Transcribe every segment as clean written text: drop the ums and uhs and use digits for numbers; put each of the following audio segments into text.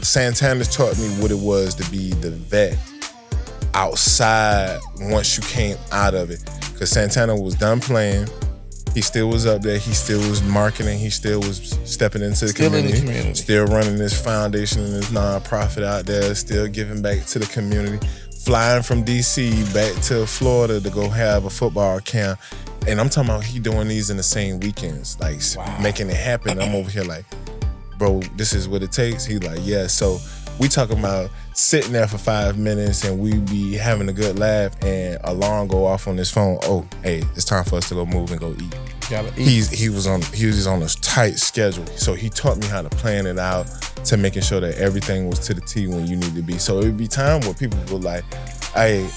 Santana taught me what it was to be the vet outside once you came out of it. Because Santana was done playing. He still was up there. He still was marketing. He still was stepping into the community. Still running this foundation and this nonprofit out there. Still giving back to the community. Flying from DC back to Florida to go have a football camp. And I'm talking about he doing these in the same weekends. Like, making it happen. I'm over here like, bro, this is what it takes. He like, yeah. So we talking about sitting there for 5 minutes and we be having a good laugh and alarm go off on his phone. Oh, hey, it's time for us to go move and go eat. He was on a tight schedule. So he taught me how to plan it out to making sure that everything was to the T when you need to be. So it would be time where people were like, hey,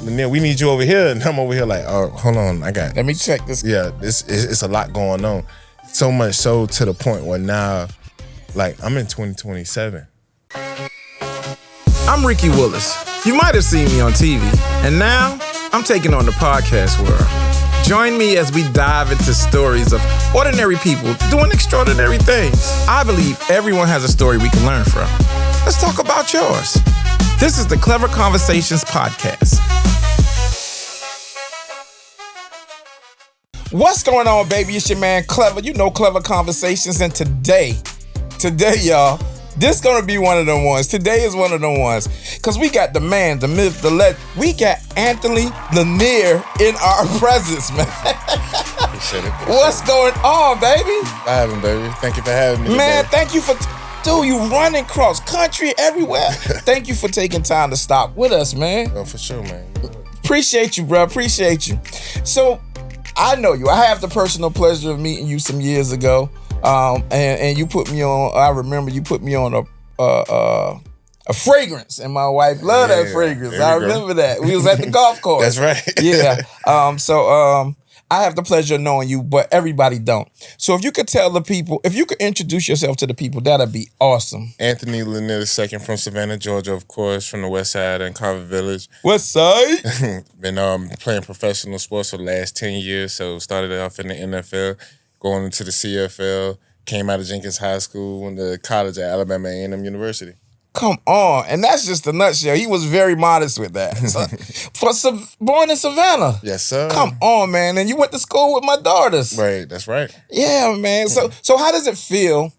Lanier, we need you over here. And I'm over here like, oh, hold on, let me check this. Yeah, it's a lot going on. So much so to the point where now, like, I'm in 2027. I'm Ricky Willis. You might have seen me on TV, and now I'm taking on the podcast world. Join me as we dive into stories of ordinary people doing extraordinary things. I believe everyone has a story we can learn from. Let's talk about yours. This is the Clever Conversations Podcast. What's going on, baby? It's your man, Clever. You know Clever Conversations, and today, y'all, this gonna be one of them ones. Today is one of them ones. Cause we got the man, the myth, the legend. We got Anthony Lanier in our presence, man. What's going on, baby? Baby. Thank you for having me. Man, today. thank you for, dude, you running cross country everywhere. Thank you for taking time to stop with us, man. Oh, for sure, man. Appreciate you, bro. Appreciate you. So, I know you. I have the personal pleasure of meeting you some years ago. And you put me on, I remember you put me on a fragrance, and my wife loved that fragrance. I remember that. We was at the golf course. That's right. Yeah. So I have the pleasure of knowing you, but everybody don't. So if you could tell the people, if you could introduce yourself to the people, that'd be awesome. Anthony Lanier II from Savannah, Georgia, of course, from the West Side and Carver Village. West Side? Been playing professional sports for the last 10 years. So started off in the NFL, going into the CFL, came out of Jenkins High School, went to college at Alabama A&M University. Come on. And that's just a nutshell. He was very modest with that. So, born in Savannah. Yes, sir. Come on, man. And you went to school with my daughters. Right, that's right. Yeah, man. So how does it feel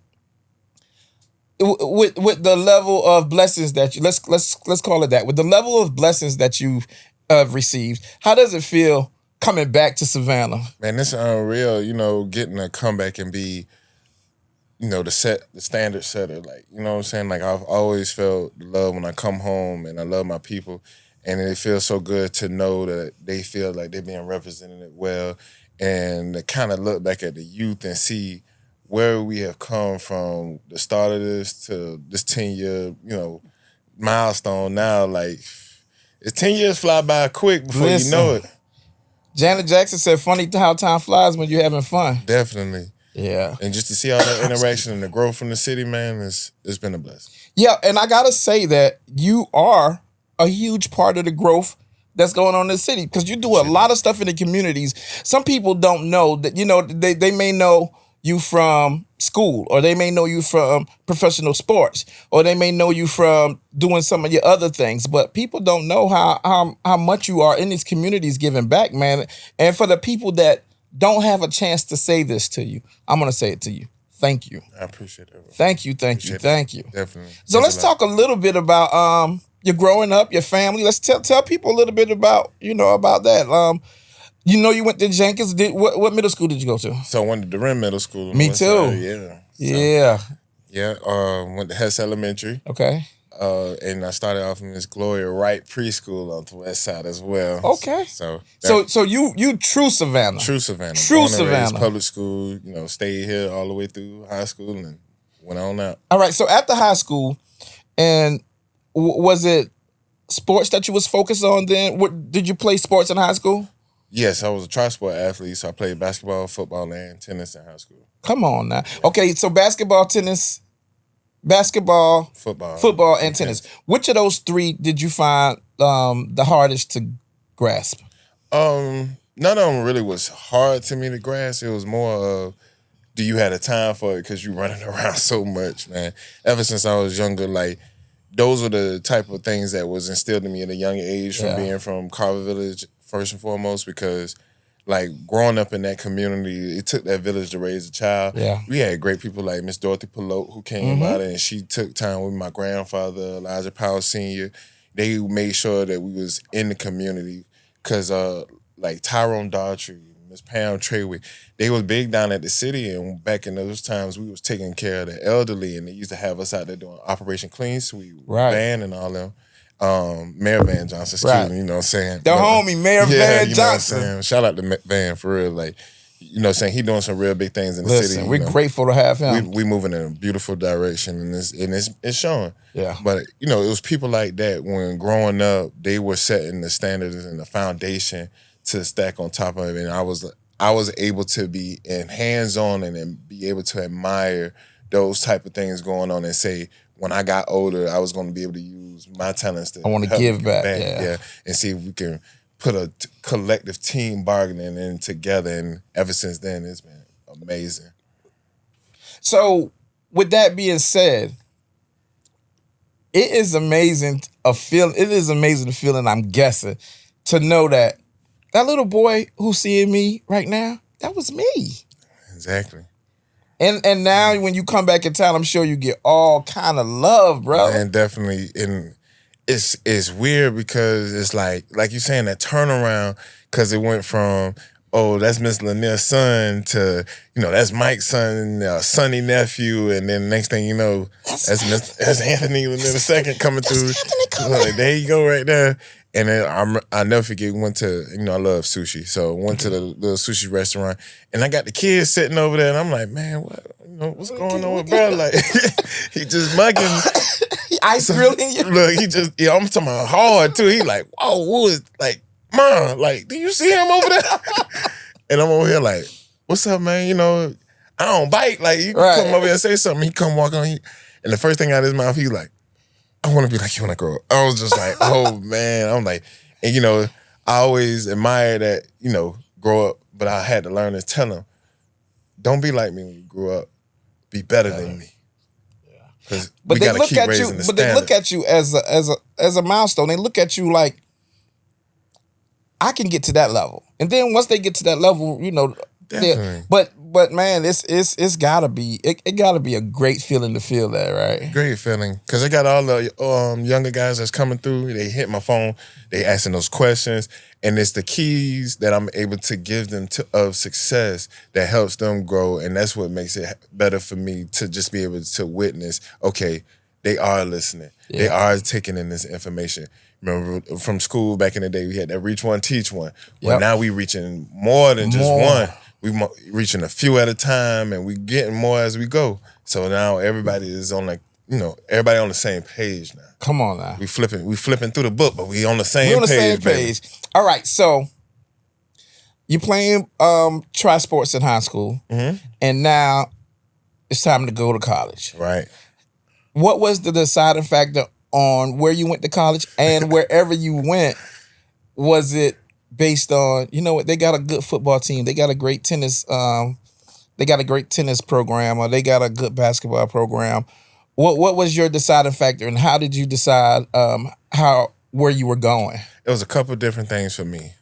with the level of blessings that you, let's call it that, with the level of blessings that you've received, how does it feel coming back to Savannah? Man, it's unreal, getting to come back and be, the standard setter. Like, you know what I'm saying? Like, I've always felt love when I come home, and I love my people. And it feels so good to know that they feel like they're being represented well, and to kind of look back at the youth and see where we have come from the start of this to this 10-year, milestone now. Like, it's 10 years fly by quick before you know it. Janet Jackson said, funny how time flies when you're having fun. Definitely. Yeah. And just to see all that interaction and the growth from the city, man, it's been a blessing. Yeah, and I got to say that you are a huge part of the growth that's going on in the city, because you do a lot of stuff in the communities. Some people don't know that, they may know you from school, or they may know you from professional sports, or they may know you from doing some of your other things, but people don't know how much you are in these communities giving back, man. And for the people that don't have a chance to say this to you, I'm going to say it to you. Thank you. I appreciate that, bro. Thank you. Definitely. So let's talk a little bit about your growing up, your family. Let's tell people a little bit about, about that. You went to Jenkins. What middle school did you go to? So I went to Durham Middle School. Me too. Yeah. Went to Hess Elementary. Okay. And I started off in Miss Gloria Wright Preschool on the West Side as well. Okay. So you true Savannah. True Savannah. True Savannah. Public school, stayed here all the way through high school and went on out. All right. So after high school, and was it sports that you was focused on then? Did you play sports in high school? Yes, I was a tri-sport athlete, so I played basketball, football, and tennis in high school. Come on now. Okay, so basketball, football, and tennis. Which of those three did you find the hardest to grasp? None of them really was hard to me to grasp. It was more of do you have the time for it because you running around so much, man. Ever since I was younger, like, those were the type of things that was instilled in me at a young age from being from Carver Village, first and foremost, because like growing up in that community, it took that village to raise a child. Yeah. We had great people like Miss Dorothy Pelote who came out and she took time with my grandfather, Elijah Powell Sr. They made sure that we was in the community because like Tyrone Daughtry, Miss Pam Treyway, they was big down at the city, and back in those times we was taking care of the elderly, and they used to have us out there doing Operation Clean Sweep, Van and all them. Mayor Van Johnson, excuse me, you know what I'm saying? The homie, Mayor Van Johnson. Know what I'm saying? Shout out to Van for real. Like, you know what I'm saying? He doing some real big things in the city. We're grateful to have him. We moving in a beautiful direction, and it's showing. Yeah. But, you know, it was people like that when growing up, they were setting the standards and the foundation to stack on top of it. And I was able to be in hands-on and then be able to admire those type of things going on and say, when I got older, I was going to be able to use my talents to I want to give back. Yeah. And see if we can put a collective team bargaining in together. And ever since then, it's been amazing. So, with that being said, it is amazing a feeling, I'm guessing, to know that little boy who's seeing me right now, that was me. Exactly. And now when you come back in town, I'm sure you get all kind of love, bro. And definitely, and it's weird because it's like you saying, that turnaround, because it went from, oh, that's Miss Lanier's son to, you know, that's Mike's son, Sonny nephew, and then next thing you know, that's Anthony Lanier II coming through. Like, there you go right there. And then I'll never forget, we went to, you know, I love sushi. So went to the little sushi restaurant, and I got the kids sitting over there, and I'm like, man, what's going on with bro? Like, he just mugging. Ice grilling you? Look, I'm talking about hard too. He like, whoa, who is, like, Mom, like, do you see him over there? And I'm over here like, what's up, man? You know, I don't bite. Like, you can come over here and say something. He come walk on, and the first thing out of his mouth, he like, I want to be like you when I grow up. I was just like, oh, man. I'm like, and, you know, I always admire that, you know, grow up, but I had to learn to tell him, don't be like me when you grow up. Be better than me. Because we got to keep raising the standard. But they look at you as a milestone. They look at you like, I can get to that level. And then once they get to that level, you know, but man, it's gotta be it gotta be a great feeling to feel that, right? Great feeling. Cause I got all the younger guys that's coming through, they hit my phone, they asking those questions, and it's the keys that I'm able to give them of success that helps them grow, and that's what makes it better for me to just be able to witness, okay, they are listening. Yeah. They are taking in this information. Remember from school back in the day, we had that reach one, teach one. Well, now we reaching more than just one. We reaching a few at a time, and we getting more as we go. So now everybody is on everybody on the same page now. Come on now. We flipping through the book, but we on the same page. Baby. All right, so you playing tri-sports in high school, and now it's time to go to college. Right. What was the deciding factor on where you went to college, and wherever you went, was it based on, you know what, they got a good football team, they got a great tennis, program, or they got a good basketball program? What was your deciding factor, and how did you decide where you were going? It was a couple of different things for me.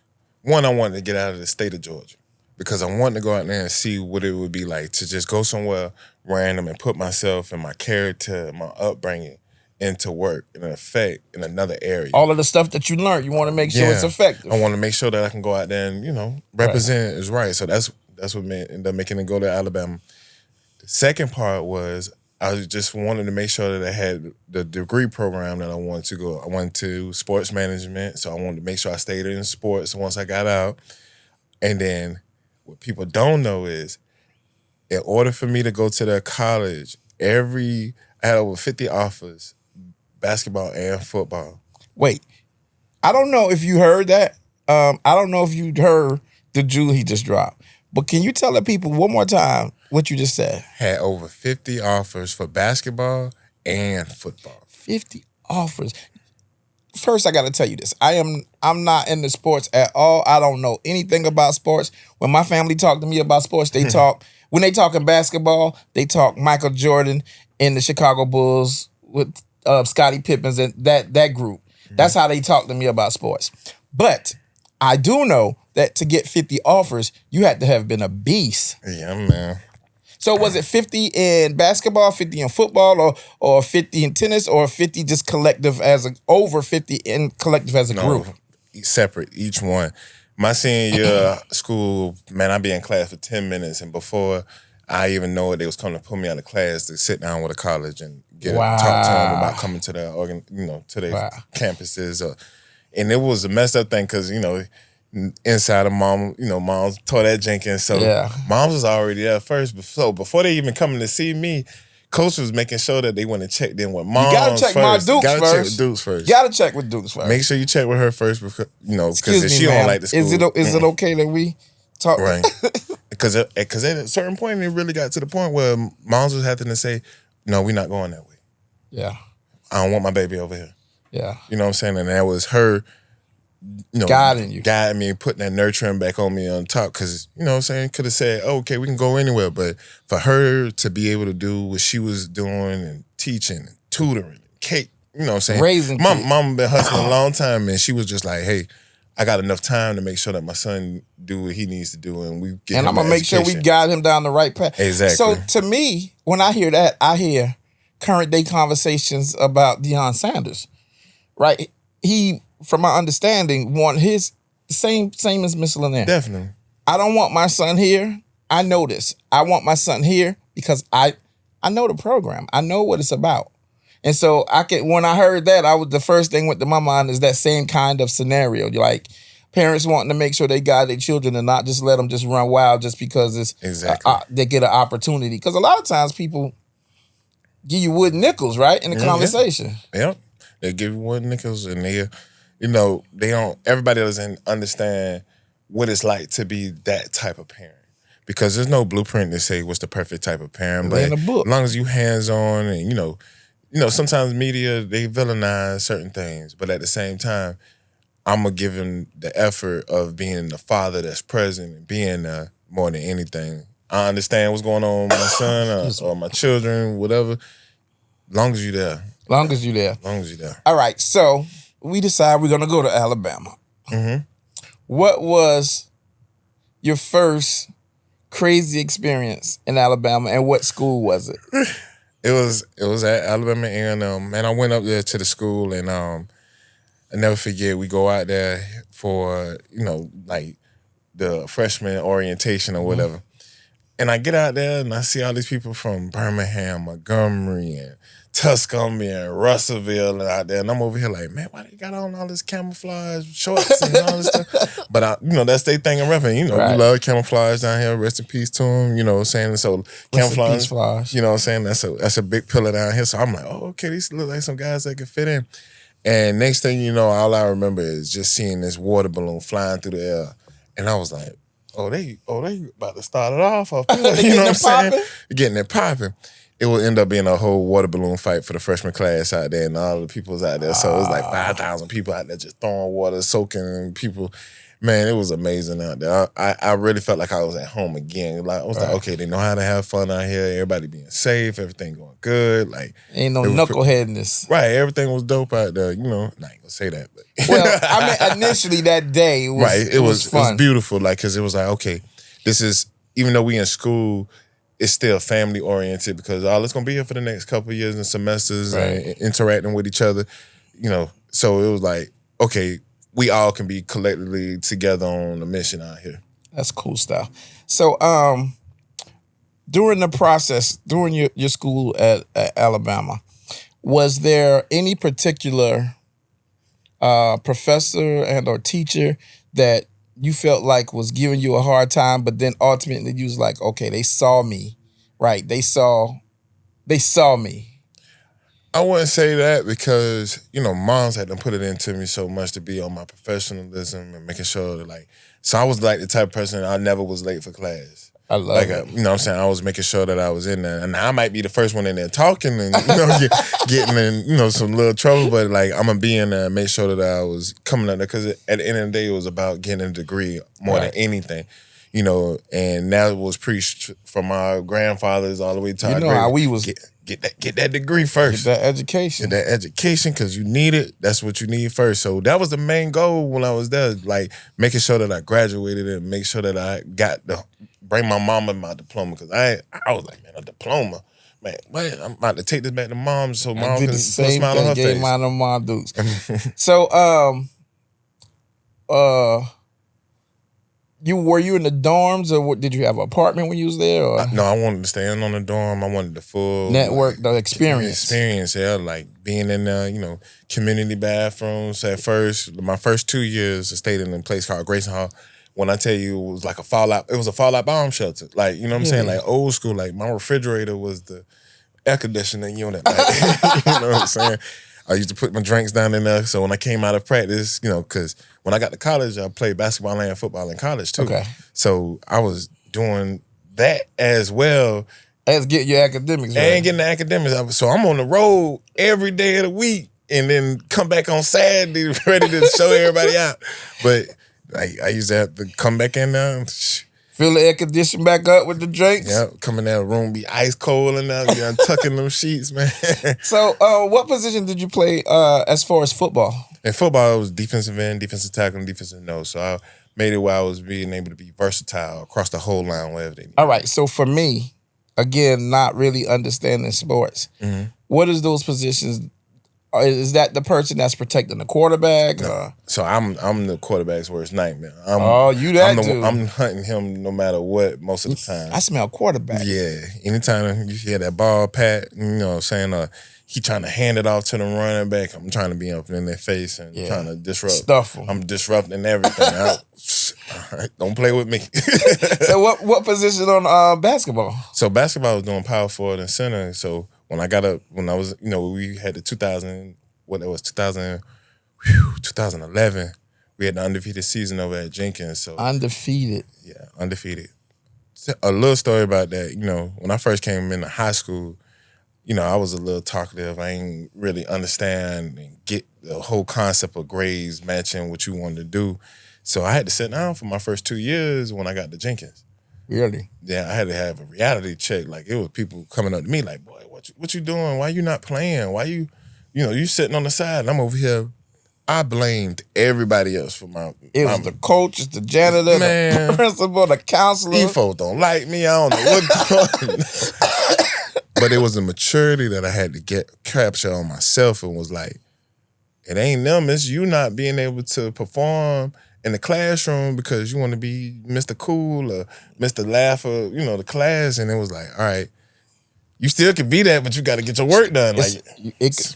One, I wanted to get out of the state of Georgia because I wanted to go out there and see what it would be like to just go somewhere random and put myself and my character, my upbringing into work and effect in another area. All of the stuff that you learned, you want to make sure it's effective. I want to make sure that I can go out there and, you know, represent is right. So that's what ended up making it go to Alabama. The second part was I just wanted to make sure that I had the degree program that I wanted to go. I went to sports management, so I wanted to make sure I stayed in sports once I got out. And then what people don't know is, in order for me to go to the college, I had over 50 offers, basketball and football. Wait, I don't know if you heard that. I don't know if you heard the jewel he just dropped. But can you tell the people one more time what you just said? Had over 50 offers for basketball and football. 50 offers. First, I got to tell you this. I'm not into sports at all. I don't know anything about sports. When my family talk to me about sports, they talk when they talking basketball, they talk Michael Jordan and the Chicago Bulls with Scottie Pippins and that group. That's how they talk to me about sports. But I do know that to get 50 offers, you had to have been a beast. Yeah, man. So was it 50 in basketball, 50 in football, or 50 in tennis, or 50 just collective over 50 in collective as a group? Separate, each one. My senior year of school, man, I'd be in class for 10 minutes, and before I even know it, they was coming to pull me out of class to sit down with a college and talk to them about coming to their to their campuses. And it was a messed up thing because, inside of mom's tore that Jenkins. So moms was already there first. So before they even coming to see me, coach was making sure that they went and checked in with moms. You gotta check first. my Dukes gotta first. Check with Dukes first. Gotta check with Dukes first. Make sure you check with her first because if she don't like the school. Is it okay that we talk? Right. Because at a certain point, it really got to the point where moms was having to say, no, we're not going that way. Yeah. I don't want my baby over here. Yeah. You know what I'm saying? And that was her guiding me, putting that nurturing back on me on top. Because, you know what I'm saying? Could have said, okay, we can go anywhere. But for her to be able to do what she was doing and teaching and tutoring and cake, you know what I'm saying? Raising Mama been hustling a long time, and she was just like, hey, I got enough time to make sure that my son do what he needs to do, and we get him I'm gonna make sure we guide him down the right path. Exactly. So to me, when I hear that, I hear current day conversations about Deion Sanders, right? He, from my understanding, want his same as Miss Lanier. Definitely. I don't want my son here. I know this. I want my son here because I know the program. I know what it's about. And so when I heard that, the first thing went to my mind is that same kind of scenario. You're like, parents wanting to make sure they guide their children and not just let them just run wild just because it's they get an opportunity. Because a lot of times people give you wood nickels, right, in the conversation. Yep. They give you wood nickels, and they don't. Everybody doesn't understand what it's like to be that type of parent. Because there's no blueprint to say what's the perfect type of parent. But as long as you hands-on and, sometimes media, they villainize certain things. But at the same time, I'm going to give him the effort of being the father that's present and being there more than anything. I understand what's going on with my son or my children, whatever. Long as you're there. Long as you're there. Long as you're there. All right, so we decide we're going to go to Alabama. Mm-hmm. What was your first crazy experience in Alabama, and what school was it? It was at Alabama A&M, and I went up there to the school, and I never forget, we go out there for, like the freshman orientation or whatever. And I get out there and I see all these people from Birmingham, Montgomery, and Tuscany, and Russellville out there. And I'm over here like, man, why they got on all this camouflage shorts and all this stuff? But, that's their thing in repping. We love camouflage down here. Rest in peace to them, you know what I'm saying? So camouflage, you know what I'm saying? That's a big pillar down here. So I'm like, oh, okay, these look like some guys that can fit in. And next thing you know, all I remember is just seeing this water balloon flying through the air. And I was like, oh, they about to start it off up here. You know what I'm saying? Getting it popping. It will end up being a whole water balloon fight for the freshman class out there, and all the people's out there. So it was like 5,000 people out there just throwing water, soaking, and people. Man, it was amazing out there. I really felt like I was at home again. Like I was like, okay, they know how to have fun out here. Everybody being safe, everything going good. Like ain't no knuckleheadness. Right, everything was dope out there. I ain't gonna say that, but well, I mean, initially that day was it was fun. It was beautiful. Like, cause it was like, okay, this is, even though we in school, it's still family oriented because all it's gonna be here for the next couple of years and semesters and interacting with each other. So it was like, okay, we all can be collectively together on a mission out here. That's cool stuff. So during the process, during your school at Alabama, was there any particular professor and or teacher that you felt like was giving you a hard time, but then ultimately you was like, okay, they saw me, right? They saw me. I wouldn't say that because, moms had to put it into me so much to be on my professionalism and making sure that so I was like the type of person I never was late for class. I love it. You know what I'm saying? I was making sure that I was in there. And I might be the first one in there talking and, getting in, some little trouble, but I'm going to be in there and make sure that I was coming up there because at the end of the day, it was about getting a degree more than anything. You know, and that was preached from our grandfathers all the way to our how we was get that degree first. Get that education. Get that education because you need it. That's what you need first. So that was the main goal when I was there, like making sure that I graduated and make sure that I got bring my mama my diploma because I was like, man, a diploma. Man, what? I'm about to take this back to mom so mom can put a smile on her face. Mine and mom dudes. So, were you in the dorms or did you have an apartment when you was there? Or? No, I wanted to stay in on the dorm. I wanted the full network, the experience. Experience, yeah, like being in the community bathrooms at first. My first 2 years, I stayed in a place called Grayson Hall. When I tell you it was like it was a fallout bomb shelter. Like, you know what I'm saying? Like old school, like my refrigerator was the air conditioning unit. Like, you know what I'm saying? I used to put my drinks down in there. So when I came out of practice, because when I got to college, I played basketball and football in college too. Okay. So I was doing that as well. As get your academics right. And getting the academics. So I'm on the road every day of the week and then come back on Saturday ready to show everybody out. But I used to have to come back in there. Fill the air condition back up with the drinks. Yeah, come in that room, be ice cold and now be tucking them sheets, man. So, what position did you play as far as football? In football, it was defensive end, defensive tackle, and defensive nose. So I made it where I was being able to be versatile across the whole line, wherever they need. All right. So for me, again, not really understanding sports, what is those positions? Is that the person that's protecting the quarterback? No. So I'm the quarterback's worst nightmare. You that dude. I'm hunting him no matter what most of the time. I smell quarterback. Yeah. Anytime you hear that ball pat, saying he trying to hand it off to the running back, I'm trying to be up in their face and trying to disrupt. Stuff them. I'm disrupting everything. Don't play with me. So what position on basketball? So basketball I was doing power forward and center. So when I got up, when I was, we had the 2011, we had the undefeated season over at Jenkins. So undefeated. Yeah, undefeated. A little story about that, when I first came into high school, I was a little talkative. I ain't really understand and get the whole concept of grades matching what you wanted to do. So I had to sit down for my first 2 years when I got to Jenkins. Really? Yeah, I had to have a reality check. Like, it was people coming up to me like, boy, what you doing? Why you not playing? Why you sitting on the side? And I'm over here. I blamed everybody else for my... It was the coaches, the janitor, the principal, the counselor. These folks don't like me. I don't know what's going on. But it was the maturity that I had to capture on myself and was like, it ain't them, it's you not being able to perform in the classroom because you want to be Mr. Cool or Mr. Laugher, the class. And it was like, all right, you still can be that, but you got to get your work done.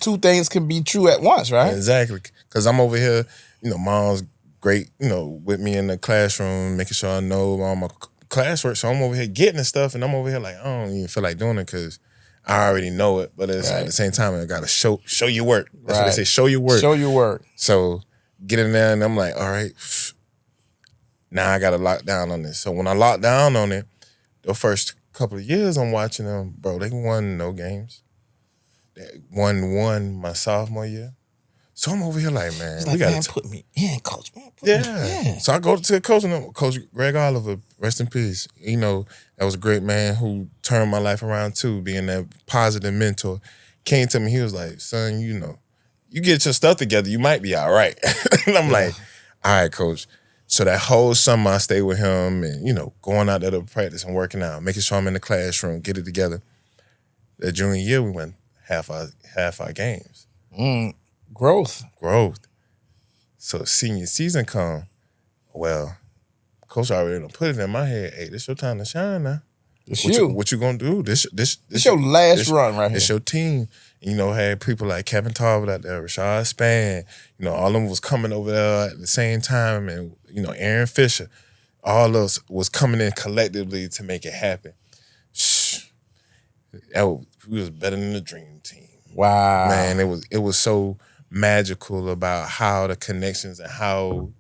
Two things can be true at once, right? Exactly. Because I'm over here, mom's great, with me in the classroom, making sure I know all my classwork. So I'm over here getting the stuff, and I'm over here like, I don't even feel like doing it because I already know it. But it's at the same time, I got to show your work. That's what they say, show your work. Show your work. So get in there, and I'm like, all right, now I got to lock down on this. So when I locked down on it, the first couple of years I'm watching them, bro, they won no games. They won my sophomore year. So I'm over here like, man, we got to put me in, coach. Man, put me in. So I go to the coach, and Coach Greg Oliver, rest in peace. That was a great man who turned my life around too, being that positive mentor. Came to me, he was like, son, you get your stuff together, you might be all right. And I'm like, all right, coach. So that whole summer I stayed with him and, going out there to practice and working out, making sure I'm in the classroom, get it together. That junior year, we won half our games. Growth. So senior season come, well, coach already done put it in my head, hey, this your time to shine now. What you gonna do? This your last run right here. This your team. Had people like Kevin Talbot out there, Rashad Spann, all of them was coming over there at the same time, and Aaron Fisher, all those was coming in collectively to make it happen. We was better than the dream team. Wow, man, it was so magical about how the connections and how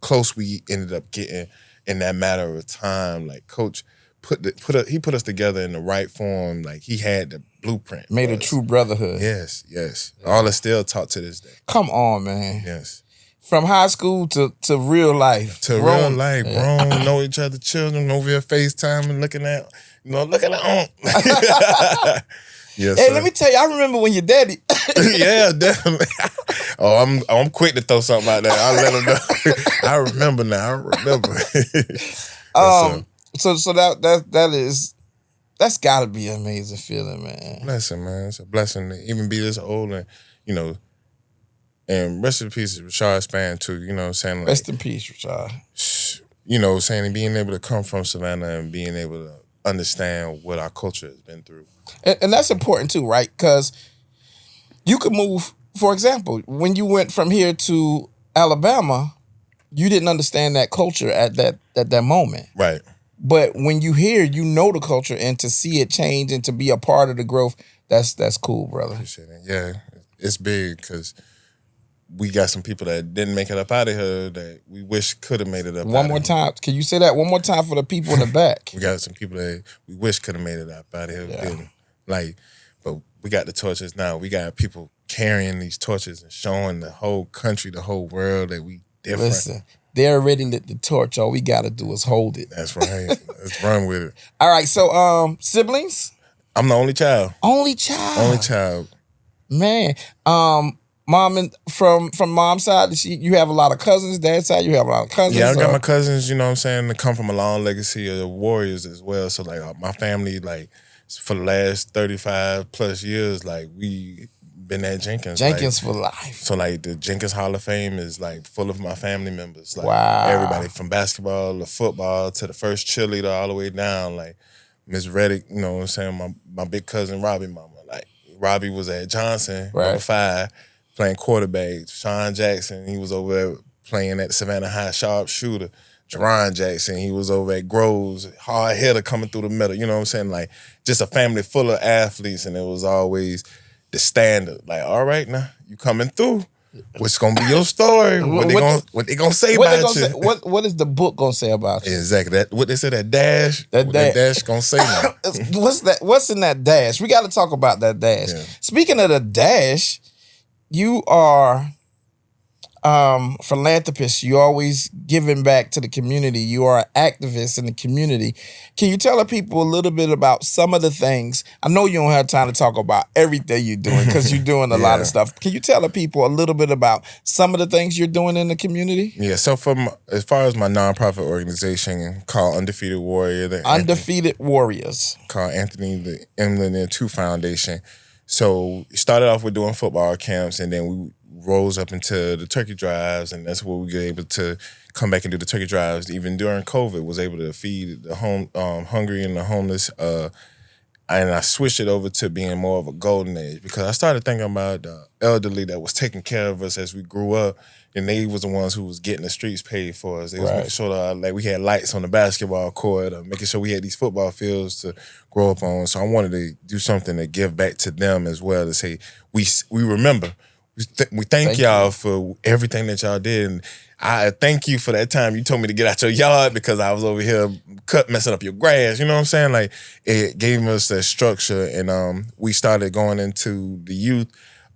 close we ended up getting in that matter of time. Like Coach he put us together in the right form. Like he had the blueprint. Made a true brotherhood. Yes. All is still taught to this day. Come on, man. Yes. From high school to real life. Grown, know each other, children over here FaceTime and looking at Yes, hey, sir. let me tell you, I remember when your daddy. Yeah, definitely. Oh, I'm quick to throw something out there. I'll let him know. I remember now. I remember. So that's gotta be an amazing feeling, man. Blessing, man. It's a blessing to even be this old and, and rest in peace, Rashad Spann too, saying like, rest in peace, Rashad. Saying being able to come from Savannah and being able to understand what our culture has been through. And that's important too, right? Because you could move, for example, when you went from here to Alabama, you didn't understand that culture at that moment. Right. But when you hear, you know the culture, and to see it change and to be a part of the growth, that's cool, brother. Appreciate it. Yeah, it's big because we got some people that didn't make it up out of here that we wish could have made it up. One more time. Can you say that one more time for the people in the back? We got some people that we wish could have made it up out of here. Yeah. But we got the torches now. We got people carrying these torches and showing the whole country, the whole world that we different. Listen, they already lit the torch. All we got to do is hold it. That's right. Let's run with it. All right. So, siblings? I'm the only child. Only child. Only child. Man. Mom and from mom's side, you have a lot of cousins. Dad's side, you have a lot of cousins. Yeah, I got my cousins. You know what I'm saying? They come from a long legacy of warriors as well. So my family, for the last 35 plus years, we been at Jenkins. Jenkins for life. So the Jenkins Hall of Fame is full of my family members. Wow. Everybody from basketball to football to the first cheerleader all the way down. Miss Reddick, you know what I'm saying? My big cousin Robbie mama. Robbie was at Johnson, number 5. Playing quarterback. Sean Jackson, he was over there playing at Savannah High, sharpshooter. Jerron Jackson, he was over at Groves, hard hitter coming through the middle. You know what I'm saying? Just a family full of athletes, and it was always the standard. All right, now you coming through. What's gonna be your story? What they gonna say about you? What is the book gonna say about you? Exactly. What they say, that dash. That dash gonna say now. What's that? What's in that dash? We got to talk about that dash. Yeah. Speaking of the dash. You are philanthropist. You always giving back to the community. You are an activist in the community. Can you tell the people a little bit about some of the things? I know you don't have time to talk about everything you're doing because you're doing a lot of stuff. Can you tell the people a little bit about some of the things you're doing in the community? Yeah, so as far as my nonprofit organization called Undefeated Warrior. Undefeated Warriors. Called the Lanier II Foundation. So we started off with doing football camps, and then we rose up into the turkey drives, and that's where we were able to come back and do the turkey drives. Even during COVID, was able to feed the hungry and the homeless. And I switched it over to being more of a golden age because I started thinking about the elderly that was taking care of us as we grew up, and they was the ones who was getting the streets paid for us. They was making sure that we had lights on the basketball court, making sure we had these football fields to grow up on. So I wanted to do something to give back to them as well, to say we remember. We thank y'all for everything that y'all did, and I thank you for that time you told me to get out your yard because I was over here messing up your grass. You know what I'm saying? It gave us that structure, and we started going into the youth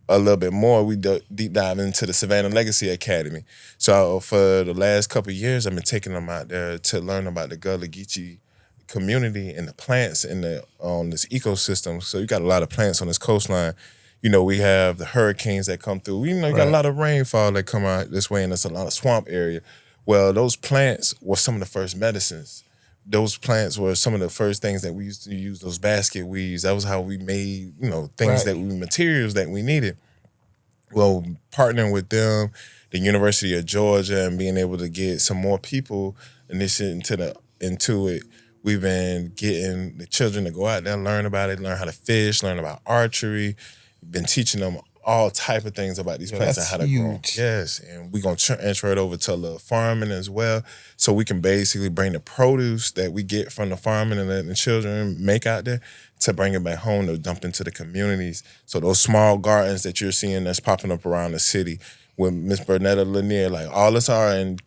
a little bit more. We deep dive into the Savannah Legacy Academy. So for the last couple of years, I've been taking them out there to learn about the Gullah Geechee community and the plants on this ecosystem. So you got a lot of plants on this coastline. We have the hurricanes that come through. You got a lot of rainfall that come out this way, and there's a lot of swamp area. Well, those plants were some of the first medicines. Those plants were some of the first things that we used to use, those basket weaves. That was how we made, things materials that we needed. Well, partnering with them, the University of Georgia, and being able to get some more people initiated into it, we've been getting the children to go out there and learn about it, learn how to fish, learn about archery. Been teaching them all type of things about these plants and how to grow. Yes, and we're going to transfer it over to the farming as well, so we can basically bring the produce that we get from the farming and letting the children make out there to bring it back home to dump into the communities. So those small gardens that you're seeing that's popping up around the city with Miss Bernetta Lanier, all us are, and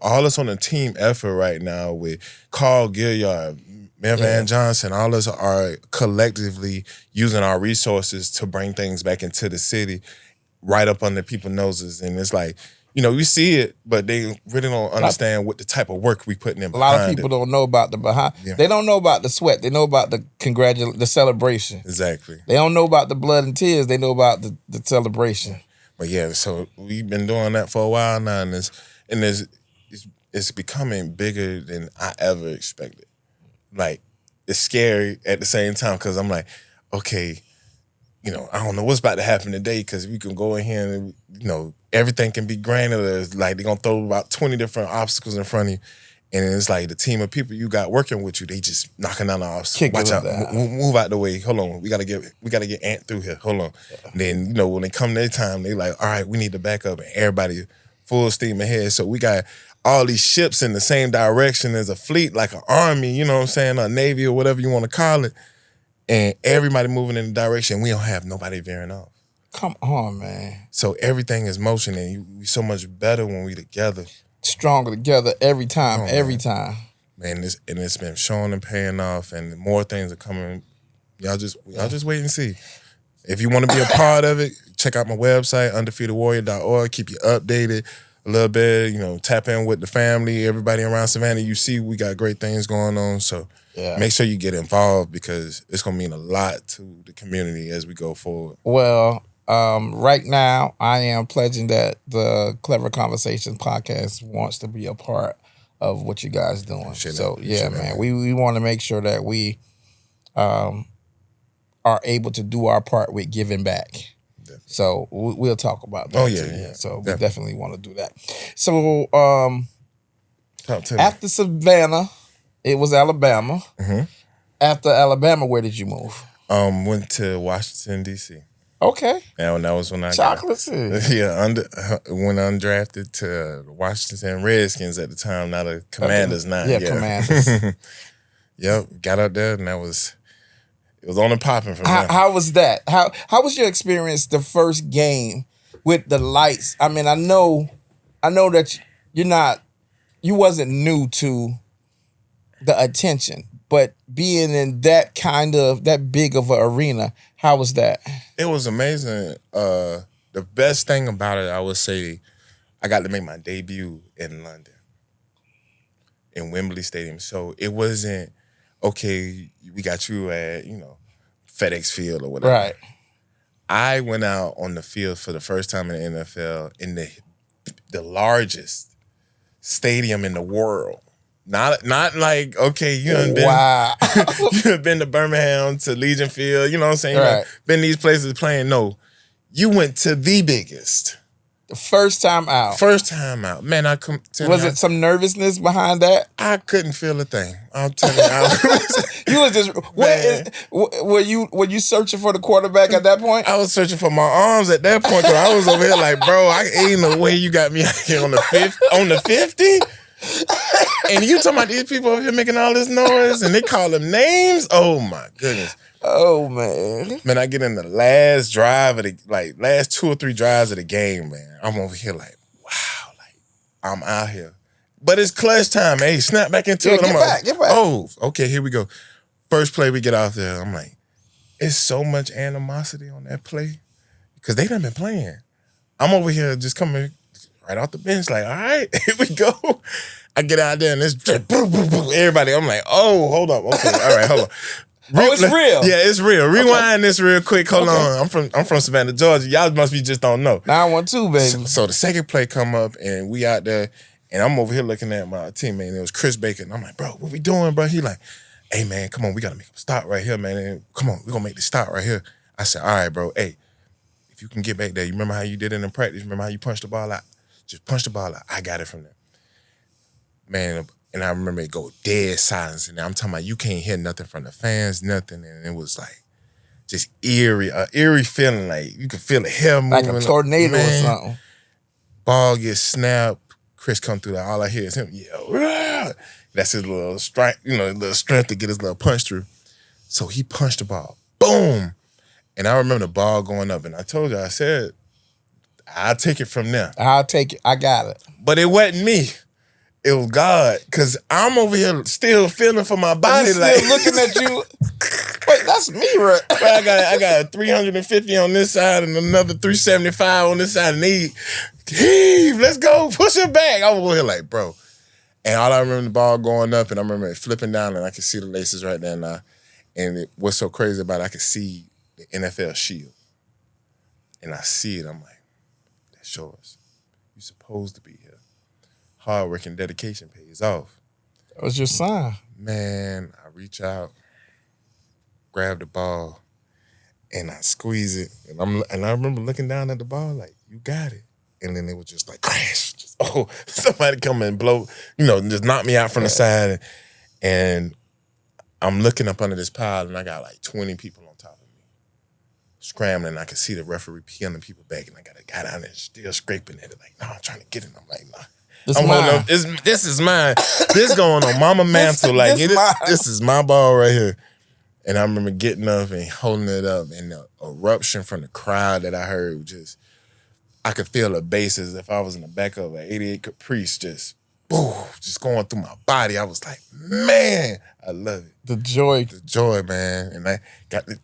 all us on a team effort right now with Carl Gilliard, Mayor Van Johnson, all of us are collectively using our resources to bring things back into the city, right up under people's noses. And it's we see it, but they really don't understand what the type of work we putting in behind it. A lot of people don't know about the behind. Yeah. They don't know about the sweat. They know about the celebration. Exactly. They don't know about the blood and tears. They know about the celebration. But yeah, so we've been doing that for a while now, and it's becoming bigger than I ever expected. Like, it's scary at the same time because I'm like, okay, I don't know what's about to happen today because we can go in here and, everything can be granted. Like, they're going to throw about 20 different obstacles in front of you. And it's like the team of people you got working with you, they just knocking down the obstacles. Watch out, move out the way. Hold on, we gotta get Ant through here. Hold on. Yeah. And then when they come their time, they like, all right, we need to back up, and everybody full steam ahead. So we got all these ships in the same direction as a fleet, like an army. You know what I'm saying, a navy or whatever you want to call it, and everybody moving in the direction. We don't have nobody veering off. Come on, man. So everything is motion, and we so much better when we together. Stronger together every time, every time. Man, it's been showing and paying off, and more things are coming. Y'all just wait and see. If you want to be a part of it, check out my website, undefeatedwarrior.org. Keep you updated a little bit. Tap in with the family, everybody around Savannah. You see, we got great things going on. So make sure you get involved because it's gonna mean a lot to the community as we go forward. Well. Right now, I am pledging that the Clever Conversations podcast wants to be a part of what you guys doing. Man, we want to make sure that we are able to do our part with giving back. Definitely. So we'll talk about that. Oh, yeah. So we definitely want to do that. So after Savannah, it was Alabama. Mm-hmm. After Alabama, where did you move? Went to Washington, D.C. Okay. And that was when I Chocolate City. Went undrafted to the Washington Redskins at the time, not the Commanders now. Yeah, Commanders. Yep, got out there and it was on and popping from there. How was that? How was your experience the first game with the lights? I mean, I know that you wasn't new to the attention, but being in that big of an arena, how was that? It was amazing. The best thing about it, I would say, I got to make my debut in London, in Wembley Stadium. So it wasn't, okay, we got you at, FedEx Field or whatever. Right. I went out on the field for the first time in the NFL in the largest stadium in the world. Not like, okay, you done been to Birmingham, to Legion Field, you know what I'm saying? Right. Been these places playing. No, you went to the biggest. The first time out. Man, was it some nervousness behind that? I couldn't feel a thing. I'm telling you. You was just, were you searching for the quarterback at that point? I was searching for my arms at that point, because I was over here like, bro, ain't no way you got me out here on the 50? And you talking about these people over here making all this noise and they call them names? Oh my goodness. Oh man. Man, I get in the last drive of last 2 or 3 drives of the game, man. I'm over here like, wow, like I'm out here. But it's clutch time. Hey, snap back into it. Get back. Oh, okay, here we go. First play we get out there. I'm like, it's so much animosity on that play. Because they done been playing. I'm over here just coming right off the bench, like, all right, here we go. I get out there and it's just everybody. I'm like, oh, hold up. Okay, all right, hold on. It's real. Yeah, it's real. Rewind this real quick. Hold on. I'm from Savannah, Georgia. Y'all must be just don't know. 912, baby. So the second play come up and we out there and I'm over here looking at my teammate and it was Chris Baker. And I'm like, bro, what we doing, bro? He like, hey, man, come on. We got to make a stop right here, man. And come on, we're going to make the stop right here. I said, all right, bro. Hey, if you can get back there, you remember how you did it in practice? Remember how you punched the ball out? Just punch the ball out. I got it from there. Man, and I remember it go dead silence. And I'm talking about you can't hear nothing from the fans, nothing. And it was like just eerie feeling. Like you could feel the hair moving. Like a tornado or something. Ball gets snapped. Chris come through there. All I hear is him yell. That's his little strength, little strength to get his little punch through. So he punched the ball. Boom. And I remember the ball going up. And I told you, I said, I'll take it from there. I'll take it. I got it. But it wasn't me. It was God. Because I'm over here still feeling for my body. Still looking at you. Wait, that's me, right? Well, I got 350 on this side and another 375 on this side. And they heave, let's go, push it back. I was over here like, bro. And all I remember the ball going up, and I remember it flipping down, and I could see the laces right there now. And what's so crazy about it, I could see the NFL shield. And I see it, I'm like, that's yours. You're supposed to be here. Hard work and dedication pays off. That was your sign. Man, I reach out, grab the ball, and I squeeze it. And I remember looking down at the ball like, you got it. And then it was just like crash. Just, somebody come and blow, just knock me out from the side. And I'm looking up under this pile, and I got like 20 people on top of me. Scrambling, I could see the referee peeling people back, and I got a guy down there still scraping at it. Like, no, I'm trying to get it. I'm like, nah. I'm holding up. This is mine. This going on mama mantle. Like, this is my ball right here. And I remember getting up and holding it up, and the eruption from the crowd that I heard just, I could feel the bass as if I was in the back of an 88 Caprice, just going through my body. I was like, man, I love it. The joy, man. And I got to,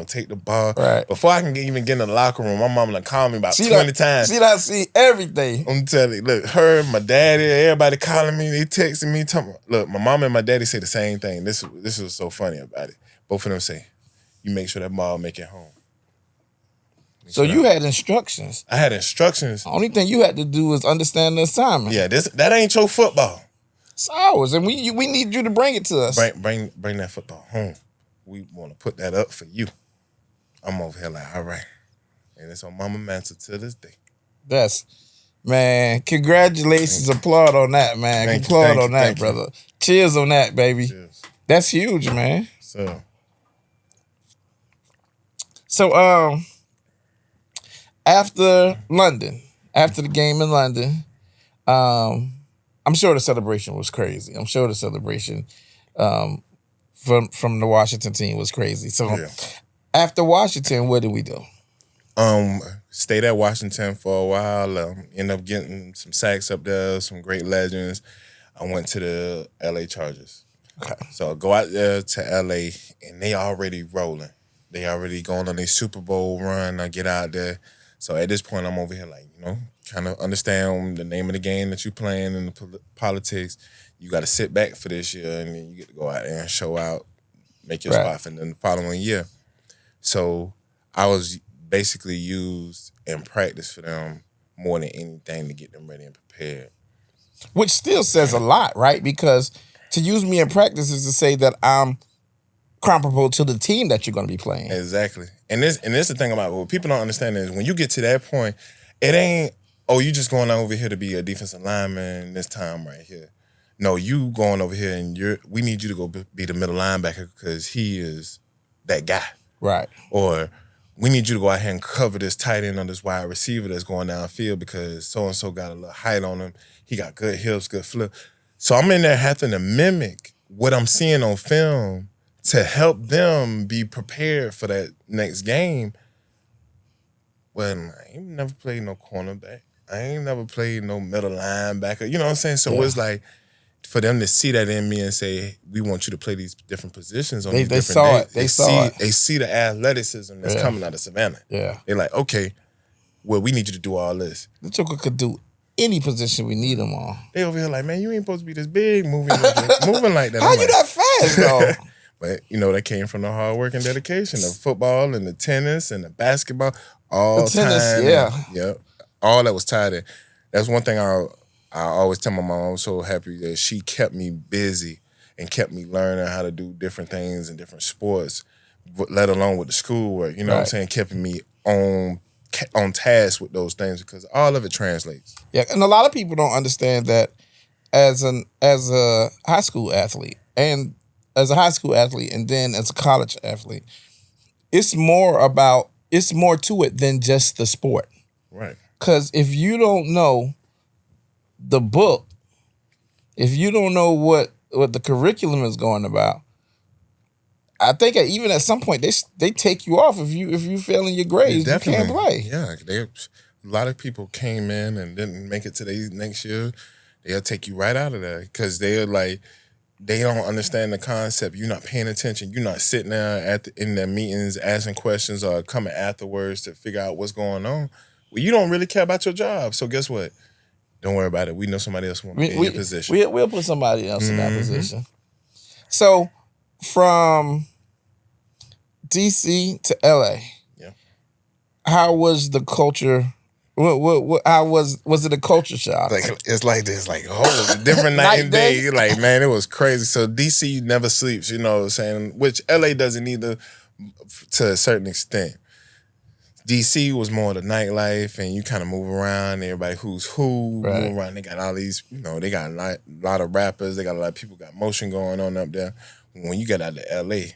take the ball. Right. Before I can even get in the locker room, my mama done called me about 20 times. I see everything. I'm telling you, look, her, my daddy, everybody calling me, they texting me. Look, my mom and my daddy say the same thing. This was so funny about it. Both of them say, you make sure that ball make it home. So you had instructions. I had instructions. The only thing you had to do was understand the assignment. Yeah, that ain't your football. It's ours, and we need you to bring it to us. Bring that football home. We want to put that up for you. I'm over here like, all right. And it's on Mama Mantle to this day. Man, congratulations. Applaud on that, man. Applaud on that, brother. Cheers on that, baby. Cheers. That's huge, man. So, after the game in London, I'm sure the celebration was crazy. I'm sure the celebration from the Washington team was crazy. So after Washington, what did we do? Stayed at Washington for a while. Ended up getting some sacks up there, some great legends. I went to the LA Chargers. Okay. So I go out there to LA, and they already rolling. They already going on a Super Bowl run. I get out there. So at this point, I'm over here like, kind of understand the name of the game that you're playing and the politics. You got to sit back for this year, and then you get to go out there and show out, make your spot for the following year. So I was basically used in practice for them more than anything to get them ready and prepared. Which still says a lot, right? Because to use me in practice is to say that I'm comparable to the team that you're going to be playing. Exactly. And this the thing about what people don't understand is when you get to that point, it ain't, you just going over here to be a defensive lineman this time right here. No, you going over here and we need you to go be the middle linebacker because he is that guy. Right. Or we need you to go out here and cover this tight end or this wide receiver that's going downfield because so-and-so got a little height on him. He got good hips, good flip. So I'm in there having to mimic what I'm seeing on film to help them be prepared for that next game. Well, I ain't never played no cornerback. I ain't never played no middle linebacker. You know what I'm saying? So it's like for them to see that in me and say, we want you to play these different positions on these different days. They see the athleticism that's coming out of Savannah. Yeah. They're like, okay, well, we need you to do all this. The Joker could do any position we need him on. They over here like, man, you ain't supposed to be this big moving like that. How you that fast, though? But, that came from the hard work and dedication of football and the tennis and the basketball. All the tennis, all that was tied in. That's one thing I always tell my mom. I was so happy that she kept me busy and kept me learning how to do different things in different sports, let alone with the schoolwork. You know what I'm saying? Keeping me on task with those things because all of it translates. Yeah, and a lot of people don't understand that as a high school athlete and then as a college athlete, it's more to it than just the sport. Right. Because if you don't know the book, if you don't know what the curriculum is going about, I think even at some point they take you off if you fail in your grades. You can't play. Yeah, a lot of people came in and didn't make it to the next year. They'll take you right out of there because they're like, they don't understand the concept. You're not paying attention. You're not sitting there in the meetings asking questions or coming afterwards to figure out what's going on. Well, you don't really care about your job. So guess what? Don't worry about it. We know somebody else will be in your position. We'll put somebody else in that position. So from DC to LA, how was the culture? How was it a culture shock? Like it's like this, like different night and day. Like, man, it was crazy. So DC never sleeps, you know what I'm saying? Which LA doesn't either to a certain extent. DC was more the nightlife, and you kind of move around. Everybody who's who, move around. They got all these, you know, they got a lot of rappers. They got a lot of people got motion going on up there. When you get out to LA,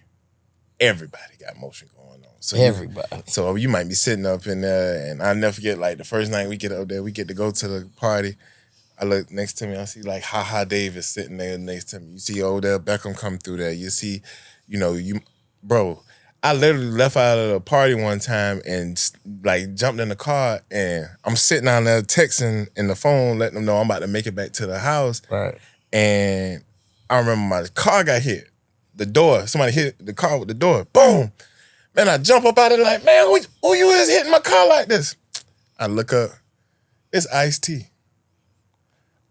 everybody got motion going on. So everybody. You might be sitting up in there, and I'll never forget, like, the first night we get up there, we get to go to the party. I look next to me, I see, like, Ha Davis sitting there next to me. You see Odell Beckham come through there. You see, you know, bro, I literally left out of the party one time and, like, jumped in the car, and I'm sitting down there texting in the phone, letting them know I'm about to make it back to the house. Right. And I remember my car got hit. The door, somebody hit the car with the door. Boom. Man, I jump up out of it like, man, who you is hitting my car like this? I look up. It's Ice-T.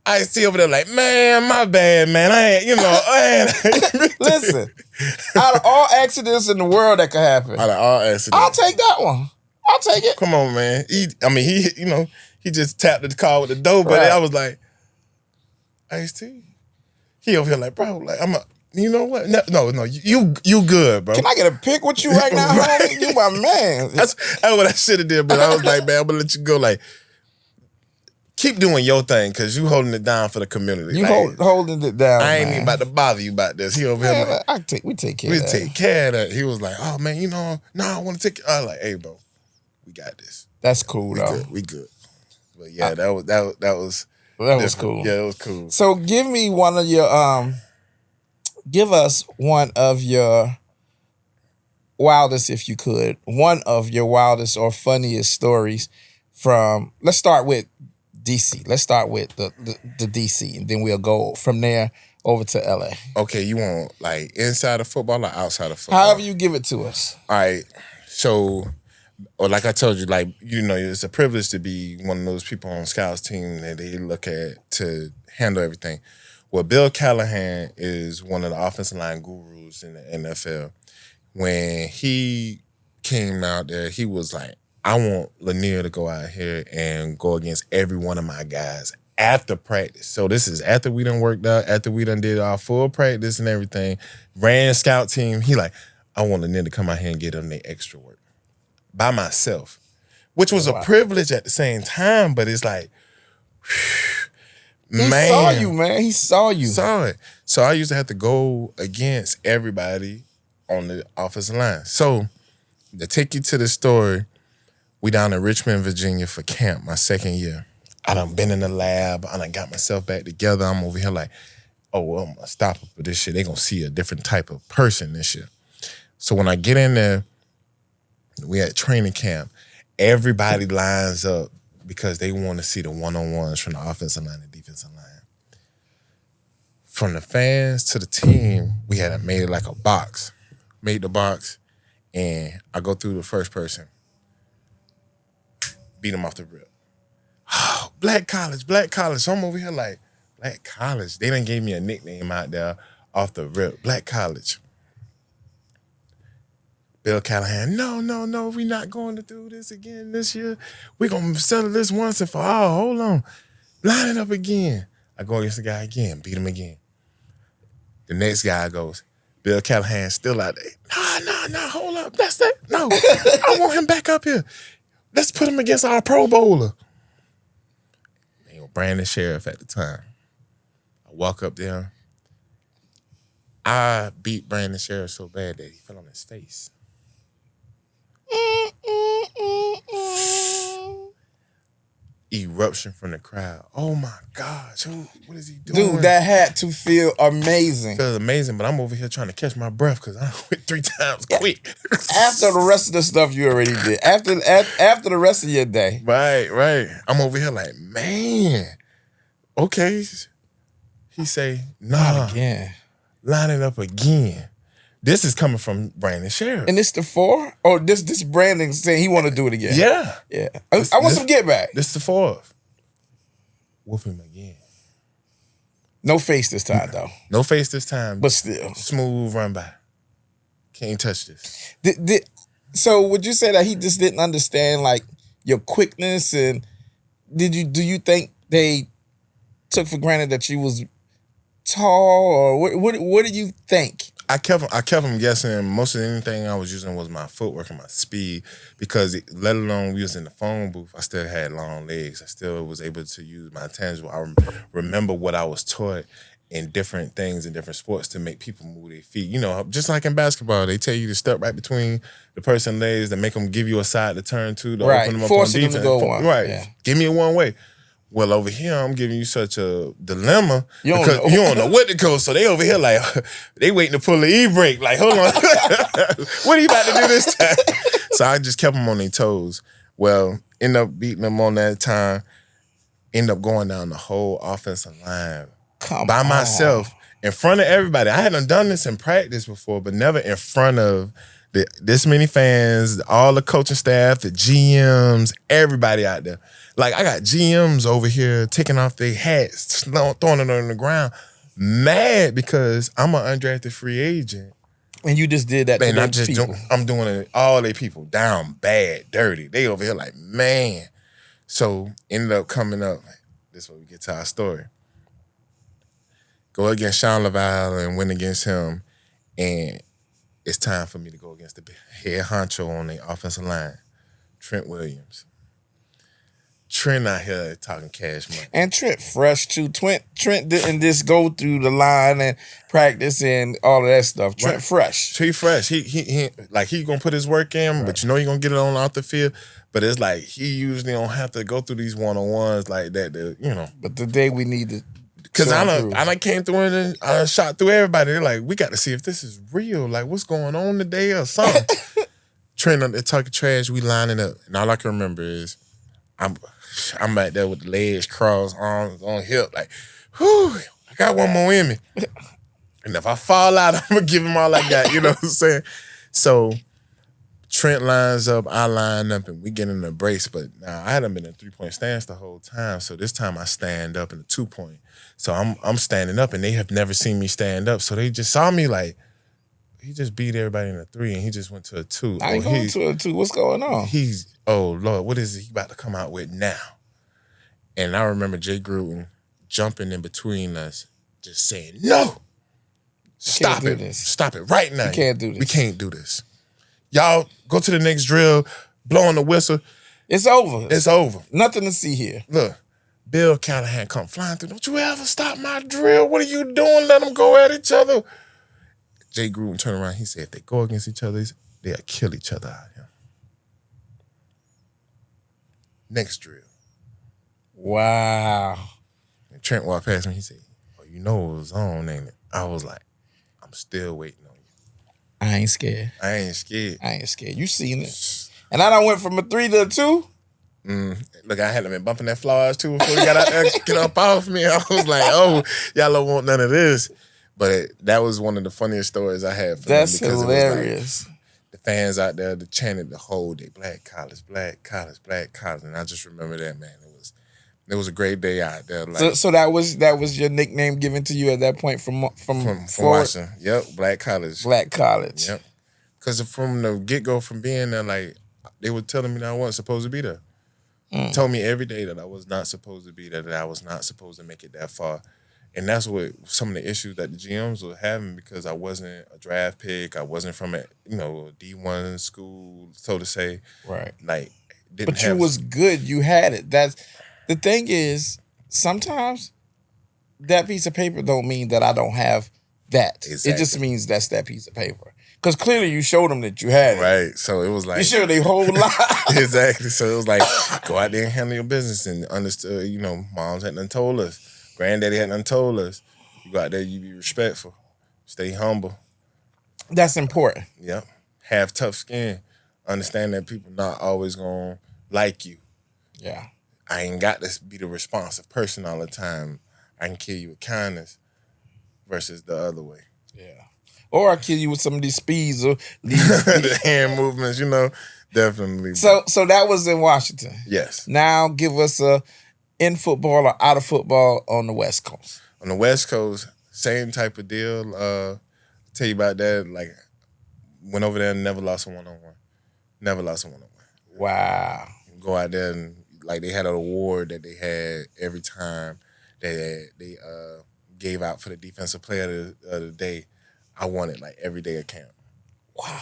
Ice-T over there like, man, my bad, man. I ain't, you know, Listen, out of all accidents in the world that could happen. Out of all accidents. I'll take that one. I'll take it. Come on, man. He just tapped the car with the door, but I was like, Ice-T. He over here like, bro, like, you know what? No, you good, bro. Can I get a pic with you right now? Right. You my man. That's what I should have did, but I was like, man, I'm gonna let you go. Like, keep doing your thing, because you holding it down for the community. You like, holding it down. I ain't even about to bother you about this. He over here like, we take care of that. We take care of that. He was like, oh man, you know, no, I want to take. I was like, hey, bro, we got this. That's cool, though. We good. But yeah, that was cool. Yeah, it was cool. So give me one of your give us one of your wildest, if you could, one of your wildest or funniest stories from, let's start with DC. Let's start with the DC, and then we'll go from there over to LA. Okay, you want like inside of football or outside of football? However you give it to us. All right. So, or like I told you, like, you know, it's a privilege to be one of those people on Scouts team that they look at to handle everything. Well, Bill Callahan is one of the offensive line gurus in the NFL. When he came out there, he was like, I want Lanier to go out here and go against every one of my guys after practice. So this is after we done worked out, after we done did our full practice and everything, ran scout team. He like, I want Lanier to come out here and get them their extra work by myself, which was a privilege at the same time, but it's like, He saw you, man. He saw you. Saw it. So I used to have to go against everybody on the offensive line. So to take you to the story, we down in Richmond, Virginia for camp, my second year. I done been in the lab. I done got myself back together. I'm over here like, oh, well, I'm going to stop it for this shit. They going to see a different type of person this year. So when I get in there, we at training camp, everybody lines up because they want to see the one-on-ones from the offensive line and defensive line. From the fans to the team, we had made like a box. Made the box, and I go through the first person. Beat him off the rip. Oh, Black College. So I'm over here like, Black College. They done gave me a nickname out there off the rip. Black College. Bill Callahan, no, we not going to do this again this year. We going to settle this once and for all. Hold on. Line it up again. I go against the guy again, beat him again. The next guy goes, Bill Callahan still out there. No, hold up. That's that. No, I want him back up here. Let's put him against our Pro Bowler. Brandon Sheriff at the time. I walk up there. I beat Brandon Sheriff so bad that he fell on his face. Eruption from the crowd. Oh my gosh, what is he doing? Dude, that had to feel amazing. It feels amazing, but I'm over here trying to catch my breath because I went 3 times quick. After the rest of the stuff you already did. After the rest of your day. Right. I'm over here like, man, okay. He say, nah. Not again. line it up again. This is coming from Brandon Sheriff. And this the 4? Or this Brandon saying he want to do it again? Yeah. Yeah. I want some get back. This is the 4th. Whoop him again. No face this time, though. No face this time. But still. Smooth run by. Can't touch this. So would you say that he just didn't understand, like, your quickness? And do you think they took for granted that you was tall? Or what do you think? I kept him guessing. Most of anything I was using was my footwork and my speed, because let alone we was in the phone booth, I still had long legs. I still was able to use my tangible. I remember what I was taught in different things in different sports to make people move their feet. You know, just like in basketball, they tell you to step right between the person's legs to make them give you a side to turn to open them up on defense. Them to go one. Right. Yeah. Give me a one way. Well, over here, I'm giving you such a dilemma because you don't know what to go. So they over here like, they waiting to pull the E-brake. Like, hold on. What are you about to do this time? So I just kept them on their toes. Well, end up beating them on that time. End up going down the whole offensive line by myself in front of everybody. I hadn't done this in practice before, but never in front of this many fans, all the coaching staff, the GMs, everybody out there. Like, I got GMs over here taking off their hats, throwing it on the ground, mad because I'm an undrafted free agent. And you just did that to man, people. I'm doing it, all they people down bad, dirty. They over here like, man. So ended up coming up. This is where we get to our story. Go against Sean Laval and win against him. And it's time for me to go against the head honcho on the offensive line, Trent Williams. Trent out here talking cash money. And Trent fresh too. Trent didn't just go through the line and practice and all of that stuff. Trent fresh. He fresh. He like he gonna put his work in, but you know he gonna get it on off the field. But it's like he usually don't have to go through these one-on-ones like that. You know. But today we need to. Because I done came through and I shot through everybody. They're like, we got to see if this is real. Like, what's going on today or something. Trent up there talking trash. We lining up, and all I can remember is I'm back there with the legs crossed, arms on hip, like, whew, I got one more in me. And if I fall out, I'm going to give him all I got, you know what I'm saying? So Trent lines up, I line up, and we get in a brace. But now I hadn't been in a 3-point stance the whole time, so this time I stand up in a 2-point. So I'm standing up, and they have never seen me stand up, so they just saw me like, he just beat everybody in a 3, and he just went to a 2. I ain't going to a 2. What's going on? Oh, Lord, what is he about to come out with now? And I remember Jay Gruden jumping in between us, just saying, no, stop it. Stop it right now. We can't do this. We can't do this. Y'all go to the next drill, blow on the whistle. It's over. It's over. Nothing to see here. Look, Bill Callahan come flying through. Don't you ever stop my drill. What are you doing? Let them go at each other. Jay Gruden turned around. He said, if they go against each other, they'll kill each other out here. Next drill. Wow. And Trent walked past me. He said, oh, you know it was on, ain't it? I was like, I'm still waiting on you. I ain't scared. I ain't scared. You seen it. And I done went from a 3 to a 2. Look, I had been bumping that flowers too before he got out there, get up off me. I was like, oh, y'all don't want none of this. But that was one of the funniest stories I had. That's hilarious. Like, the fans out there that chanted the whole day, black college, black college, black college. And I just remember that, man. It was a great day out there. Like, so that was your nickname given to you at that point from Washington. Yep, black college. Black college. Yep. Because from the get-go, from being there, like, they were telling me that I wasn't supposed to be there. Told me every day that I was not supposed to be there, that I was not supposed to make it that far. And that's what some of the issues that the GMs were having, because I wasn't a draft pick. I wasn't from a D1 school, so to say. Right. Like, but you was good. You had it. That's the thing is, sometimes that piece of paper don't mean that I don't have that. Exactly. It just means that's that piece of paper. Because clearly you showed them that you had it. Right. So it was like... You showed their whole life. Exactly. So it was like, go out there and handle your business. And understood, moms hadn't told us. Granddaddy hadn't told us. You go out there, you be respectful. Stay humble. That's important. Yep. Have tough skin. Understand that people not always going to like you. Yeah. I ain't got to be the responsive person all the time. I can kill you with kindness versus the other way. Yeah. Or I kill you with some of these speeds or the hand movements, definitely. So that was in Washington. Yes. Now give us a in football or out of football on the West Coast. On the West Coast, same type of deal. Tell you about that. Like, went over there and never lost a one-on-one. Never lost a one-on-one. Wow. Go out there and like they had an award that they had every time that they gave out for the defensive player of the day. I won it like every day of camp. Wow.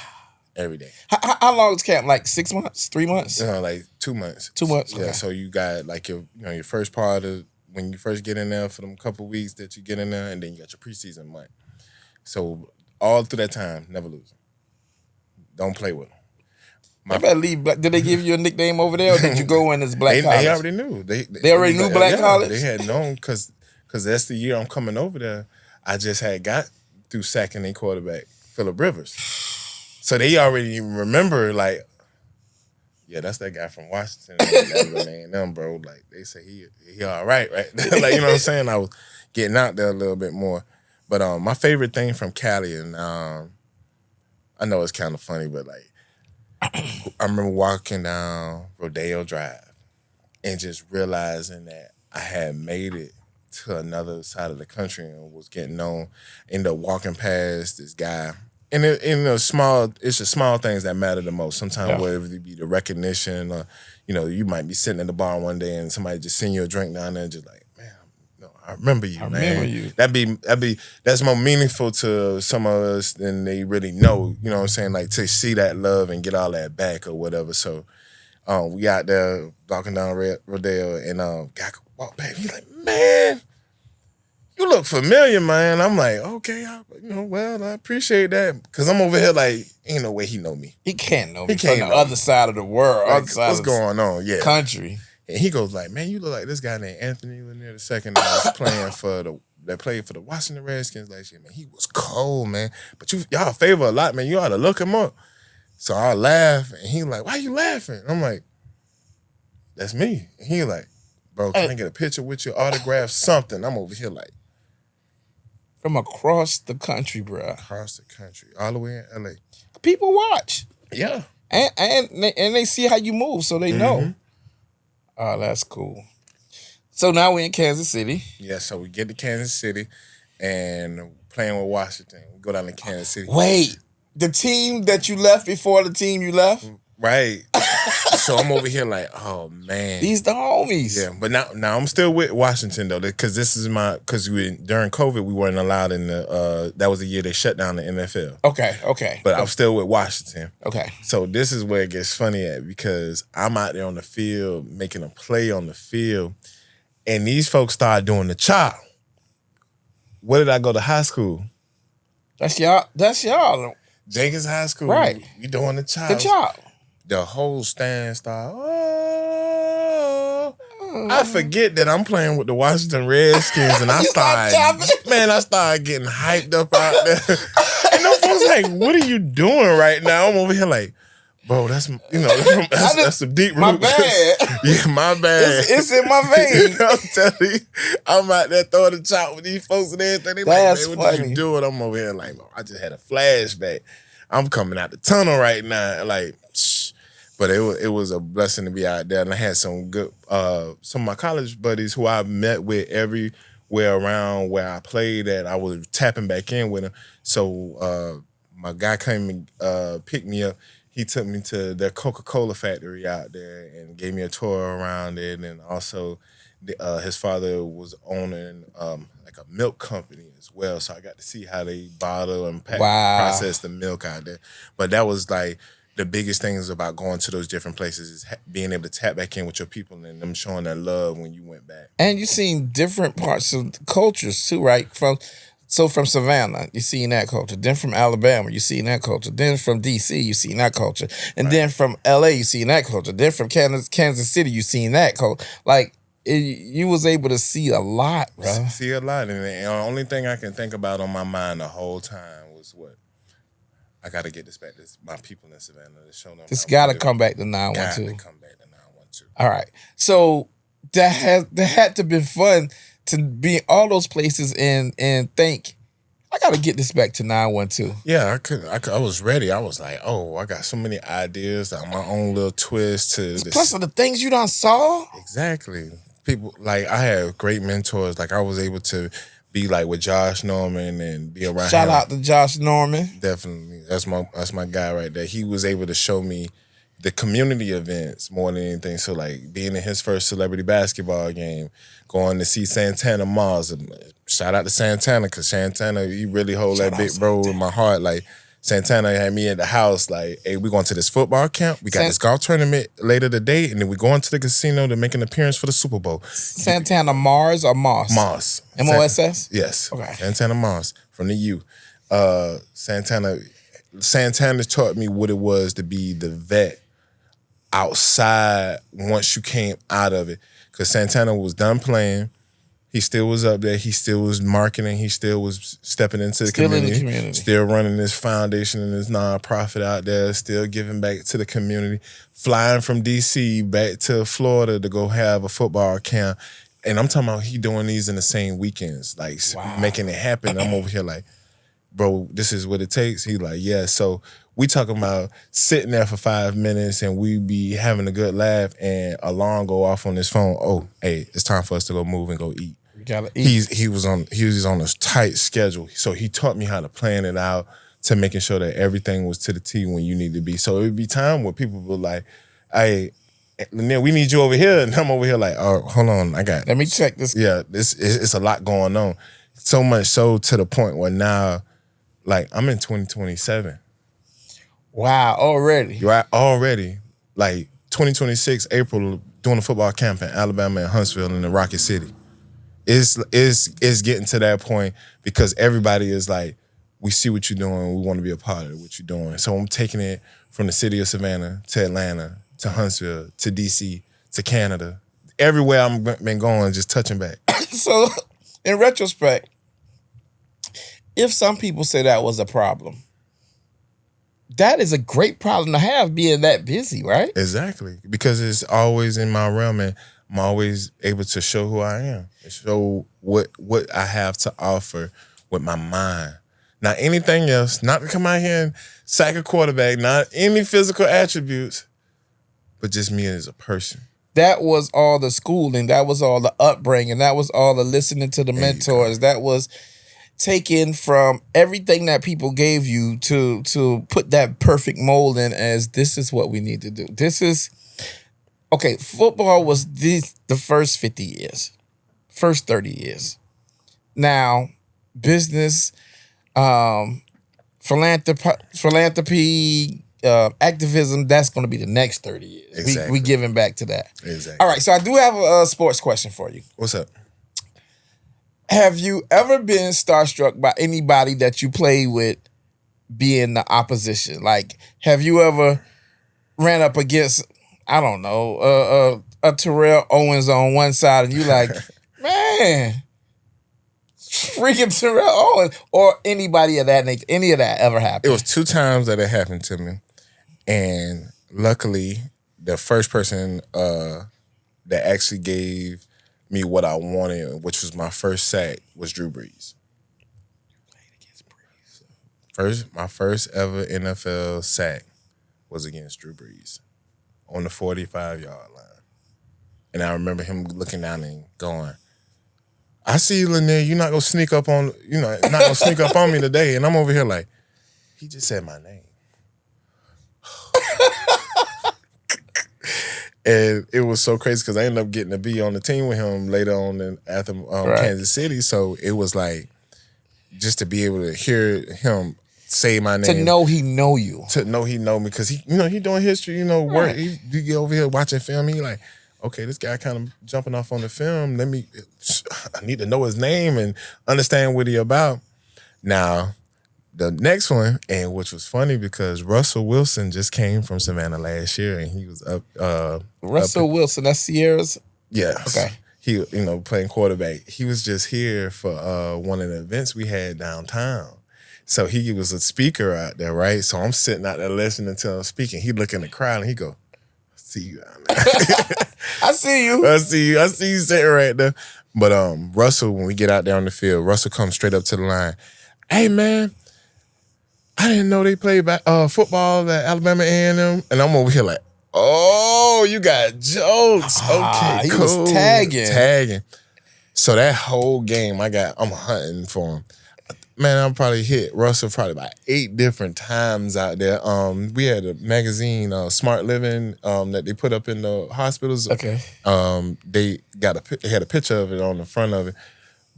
Every day. How long is camp? Like 6 months? 3 months? Like 2 months. 2 months. Yeah. Okay. So you got like your first part of when you first get in there for them couple weeks that you get in there, and then you got your preseason month. So all through that time, never lose. Don't play with them. They better leave. Did they give you a nickname over there, or did you go in as Black College? They already knew. They already knew Black College? They had known because that's the year I'm coming over there. I just had got through sacking their quarterback, Phillip Rivers. So they already remember, like, yeah, that's that guy from Washington. Them, bro. Like, they say he all right, right? Like, you know what I'm saying? I was getting out there a little bit more. But my favorite thing from Cali, and I know it's kind of funny, but, like, I remember walking down Rodeo Drive and just realizing that I had made it to another side of the country and was getting known. Ended up walking past this guy. And it's the small things that matter the most. Sometimes whether it be the recognition or, you might be sitting at the bar one day and somebody just send you a drink down there and just like, man, I remember you, man. Remember you. That's more meaningful to some of us than they really know. You know what I'm saying? Like to see that love and get all that back or whatever. So we out there walking down Rodeo and guy walked back. He's like, man, you look familiar, man. I'm like, okay, I appreciate that. Because I'm over here like, ain't no way he know me. He can't know me from the other side of the world. Like, what's going on? Yeah. Country. And he goes like, man, you look like this guy named Anthony Lanier II that was playing that played for the Washington Redskins last year, man. He was cold, man. But y'all favor a lot, man. You ought to look him up. So I laugh, and he like, why you laughing? I'm like, that's me. And he like, bro, can I get a picture with you, autograph, something? I'm over here like. From across the country, bro. Across the country, all the way in LA. People watch. Yeah. And they see how you move, so they know. Oh, that's cool. So now we're in Kansas City. Yeah, so we get to Kansas City and playing with Washington. We go down to Kansas City. Wait, the team that you left before the team you left? Right. So I'm over here like, oh, man. These the homies. Yeah, but now I'm still with Washington, though, because this is during COVID, we weren't allowed in that was the year they shut down the NFL. Okay. But I'm still with Washington. Okay. So this is where it gets funny at, because I'm out there on the field, making a play on the field, and these folks start doing the chop. Where did I go to high school? That's y'all. Jenkins High School. Right. You doing the chop. The chop. The whole stand started, I forget that I'm playing with the Washington Redskins, and I started getting hyped up out there. And them folks like, what are you doing right now? I'm over here like, bro, that's some deep roots. My bad. Yeah, my bad. It's in my vein. I'm telling you, I'm out there throwing the chop with these folks and everything. They That's like, man, what funny. did you do? And I'm over here like, I just had a flashback. I'm coming out the tunnel right now, like, shh. But it was a blessing to be out there, and I had some good some of my college buddies who I met with everywhere around where I played at. I was tapping back in with them. So my guy came and picked me up. He took me to their Coca-Cola factory out there and gave me a tour around it, and also his father was owning like a milk company as well, so I got to see how they bottle and process the milk out there. But that was like the biggest things about going to those different places is being able to tap back in with your people and them showing that love when you went back. And you've seen different parts of the cultures too, right? From Savannah, you seen that culture. Then from Alabama, you seen that culture. Then from DC, you seen that culture. And then from LA, you seen that culture. Then from Kansas City, you seen that culture. Like, you was able to see a lot, bro. See a lot. And the only thing I can think about on my mind the whole time was what? I got to get this back to my people in Savannah to show them. This got to come back to 912. Got to come back to 912. All right. So that had to been fun to be in all those places and think, I got to get this back to 912. Yeah, I was ready. I was like, oh, I got so many ideas, like my own little twist to this. Plus of the things you done saw. Exactly. People, like, I had great mentors. Like, I was able to be like with Josh Norman and be around Shout him. out to Josh Norman. Definitely. That's my guy right there. He was able to show me the community events more than anything. So, like, being in his first celebrity basketball game, going to see Santana Mars. Shout out to Santana, because Santana, he really hold that big role in my heart. Like, Santana had me at the house, like, hey, we going to this football camp. We got this golf tournament later today, and then we going to the casino to make an appearance for the Super Bowl. Santana Mars or Moss? Moss. M-O-S-S? Yes. Okay. Santana Moss from the U. Santana taught me what it was to be the vet outside once you came out of it. Because Santana was done playing. He still was up there. He still was marketing. He still was stepping into the community. Still running this foundation and this nonprofit out there. Still giving back to the community. Flying from D.C. back to Florida to go have a football camp. And I'm talking about he doing these in the same weekends. Like, making it happen. I'm over here like, bro, this is what it takes. He like, yeah. So we talking about sitting there for 5 minutes and we be having a good laugh and alarm go off on his phone. Oh, hey, it's time for us to go move and go eat. We gotta eat. He was on a tight schedule. So he taught me how to plan it out to making sure that everything was to the T when you need to be. So it would be time where people were like, hey, Lanier, we need you over here. And I'm over here like, oh, hold on, let me check this. Yeah, it's a lot going on. So much so to the point where now, like, I'm in 2027. Wow, already. Right, already. Like, 2026, April, doing a football camp in Alabama and Huntsville in the Rocket City. It's getting to that point because everybody is like, we see what you're doing, we want to be a part of what you're doing. So I'm taking it from the city of Savannah to Atlanta to Huntsville to DC to Canada. Everywhere I've been going, just touching back. So, in retrospect, if some people say that was a problem, that is a great problem to have, being that busy, right? Exactly. Because it's always in my realm and I'm always able to show who I am, show what I have to offer with my mind. Not anything else, not to come out here and sack a quarterback, not any physical attributes, but just me as a person. That was all the schooling. That was all the upbringing. That was all the listening to the mentors. That was taken from everything that people gave you to put that perfect mold in as this is what we need to do. This is, okay, football was the first 50 years, first 30 years. Now, business, philanthropy, activism, that's going to be the next 30 years. Exactly. We giving back to that. Exactly. All right, so I do have a sports question for you. What's up? Have you ever been starstruck by anybody that you play with being the opposition? Like, have you ever ran up against, I don't know, a Terrell Owens on one side and you like, man, freaking Terrell Owens, or anybody of that nature? Any of that ever happened? It was 2 times that it happened to me. And luckily, the first person that actually gave me what I wanted, which was my first sack, was Drew Brees. You played against Brees. My first ever NFL sack was against Drew Brees on the 45-yard line. And I remember him looking down and going, I see you, Lanier, you're not gonna sneak up on me today. And I'm over here like, he just said my name. And it was so crazy because I ended up getting to be on the team with him later on after Kansas City. So it was like, just to be able to hear him say my name. To know he know you. To know he know me. Because he doing history, work. Right. He get over here watching film. He like, okay, this guy kind of jumping off on the film. I need to know his name and understand what he about. Now, the next one, and which was funny because Russell Wilson just came from Savannah last year and he was up. Wilson, that's Sierra's? Yeah. Okay. He, playing quarterback. He was just here for one of the events we had downtown. So he was a speaker out there, right? So I'm sitting out there listening to him speaking. He look in the crowd and he go, see you down there. I see you. I see you sitting right there. But Russell, when we get out there on the field, Russell comes straight up to the line. hey man, I didn't know they played football at Alabama A&M, and I'm over here like, oh, you got jokes. Okay, he cool. was tagging. So that whole game, I'm hunting for him. Man, I probably hit Russell probably about 8 different times out there. We had a magazine, Smart Living, that they put up in the hospitals. Okay. They had a picture of it on the front of it.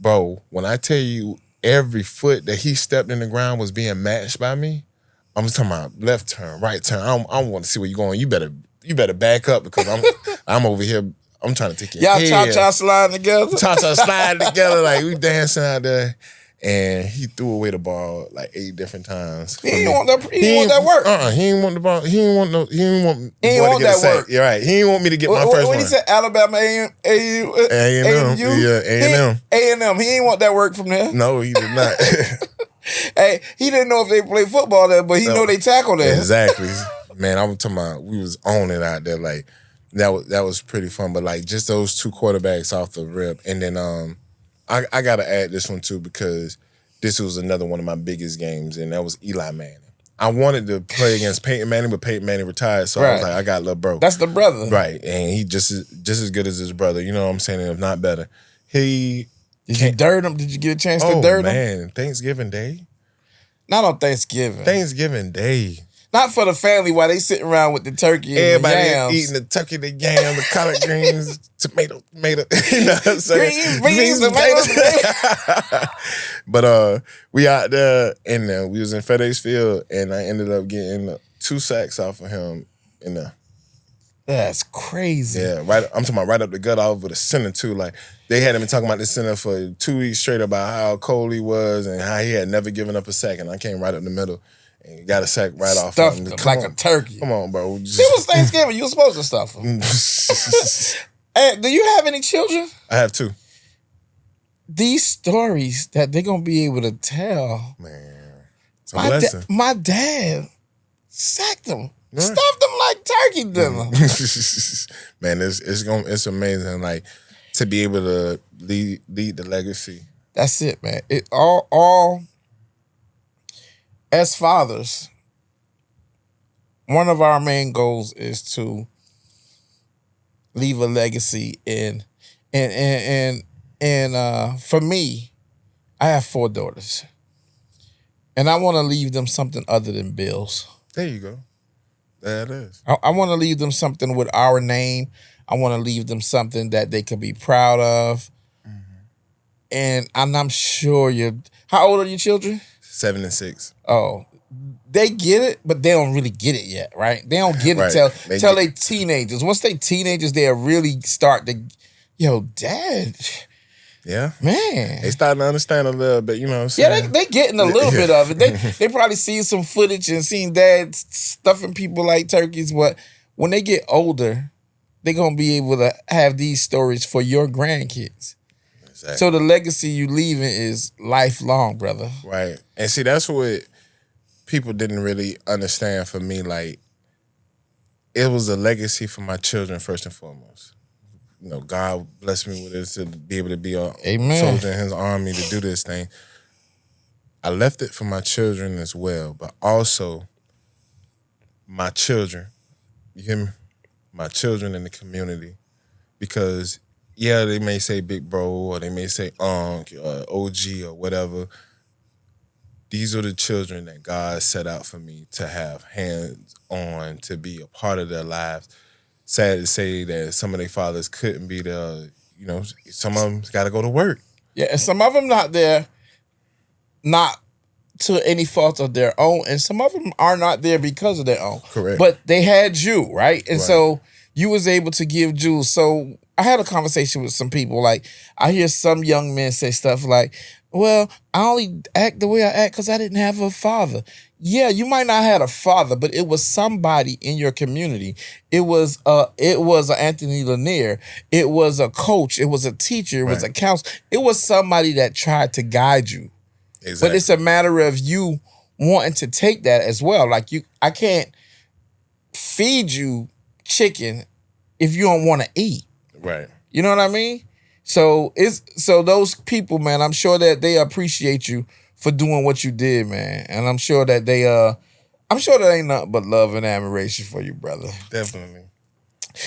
Bro, when I tell you every foot that he stepped in the ground was being matched by me, I'm talking about left turn, right turn. I don't want to see where you're going. You better back up because I'm over here. I'm trying to take your head. Y'all cha-cha sliding together? Cha-cha sliding together like we dancing out there. And he threw away the ball like 8 different times. He didn't want that work. He didn't want the ball. He didn't want the ball to get that a sack. work. You're right. He didn't want me to get my first one. When he said Alabama A&M. Yeah, A&M. A&M. He didn't want that work from there. No, he did not. Hey, he didn't know if they played football there, but he know they tackled there. Exactly. Man, I'm talking about we was on it out there. Like that was pretty fun. But like just those 2 quarterbacks off the rip. And then I gotta add this one too because this was another one of my biggest games, and that was Eli Manning. I wanted to play against Peyton Manning, but Peyton Manning retired, so I was like, I got little bro. That's the brother, right? And he just as good as his brother. You know what I'm saying? If not better. Did you dirt him? Did you get a chance to dirt him? Oh man, Thanksgiving Day. Not on Thanksgiving. Thanksgiving Day. Not for the family while they sitting around with the turkey and everybody the yams. Eating the turkey, the yam, the collard greens, tomato. You know what I'm saying? Beans, tomatoes. But we out there, and we was in FedEx Field, and I ended up getting 2 sacks off of him in there. That's crazy. Yeah, I'm talking about right up the gut over the center too. Like they had him talking about the center for 2 weeks straight about how cold he was and how he had never given up a sack, and I came right up the middle. And you got a sack right off Stuffed him. Like a turkey. Come on, bro. It was Thanksgiving. You were supposed to stuff him. Hey, do you have any children? I have 2. These stories that they're going to be able to tell. Man, it's a blessing. My dad sacked them. Right. Stuffed them like turkey dinner. Man, it's amazing. Like to be able to lead the legacy. That's it, man. It all as fathers, one of our main goals is to leave a legacy and for me, I have 4 daughters. And I want to leave them something other than bills. There you go. There it is. I want to leave them something with our name. I want to leave them something that they could be proud of. Mm-hmm. And I'm sure how old are your children? 7 and 6. Oh, they get it, but they don't really get it yet, right? They don't get it till they teenagers. Once they teenagers, they'll really start to, Dad. Yeah. Man. They starting to understand a little bit, you know what I'm saying? Yeah, they getting a little bit of it. They probably seen some footage and seen Dad stuffing people like turkeys, but when they get older, they're going to be able to have these stories for your grandkids. Exactly. So the legacy you leaving is lifelong, brother. Right. And see, that's what people didn't really understand for me. Like, it was a legacy for my children first and foremost. God blessed me with this to be able to be a soldier in his army to do this thing. I left it for my children as well, but also my children. You hear me? My children in the community. Because they may say big bro, or they may say unc, or OG, or whatever. These are the children that God set out for me to have hands on, to be a part of their lives. Sad to say that some of their fathers couldn't be there. Some of them got to go to work. Yeah, and some of them not there, not to any fault of their own, and some of them are not there because of their own. Correct. But they had you, right? And so you was able to give Jules. So I had a conversation with some people. Like, I hear some young men say stuff like, well, I only act the way I act because I didn't have a father. Yeah, you might not have had a father, but it was somebody in your community. It was a Anthony Lanier. It was a coach. It was a teacher. It was a counselor. It was somebody that tried to guide you. Exactly. But it's a matter of you wanting to take that as well. Like, I can't feed you chicken if you don't want to eat. Right. You know what I mean? So those people, man, I'm sure that they appreciate you for doing what you did, man. And I'm sure that they ain't nothing but love and admiration for you, brother. Definitely.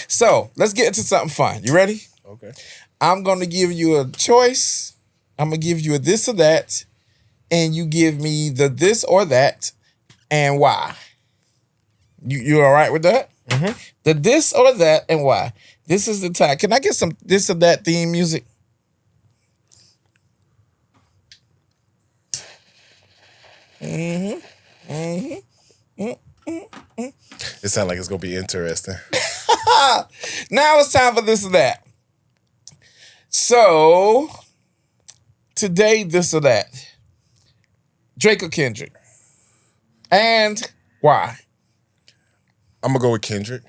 So let's get into something fun. You ready? Okay. I'm gonna give you a choice. I'm gonna give you a this or that, and you give me the this or that and why. You all right with that? Mm-hmm. The this or that and why. This is the time. Can I get some this or that theme music? Mm-hmm. Mm-hmm. Mm-hmm. It sounds like it's gonna be interesting. Now it's time for this or that. So today, this or that. Drake or Kendrick? And why? I'm gonna go with Kendrick,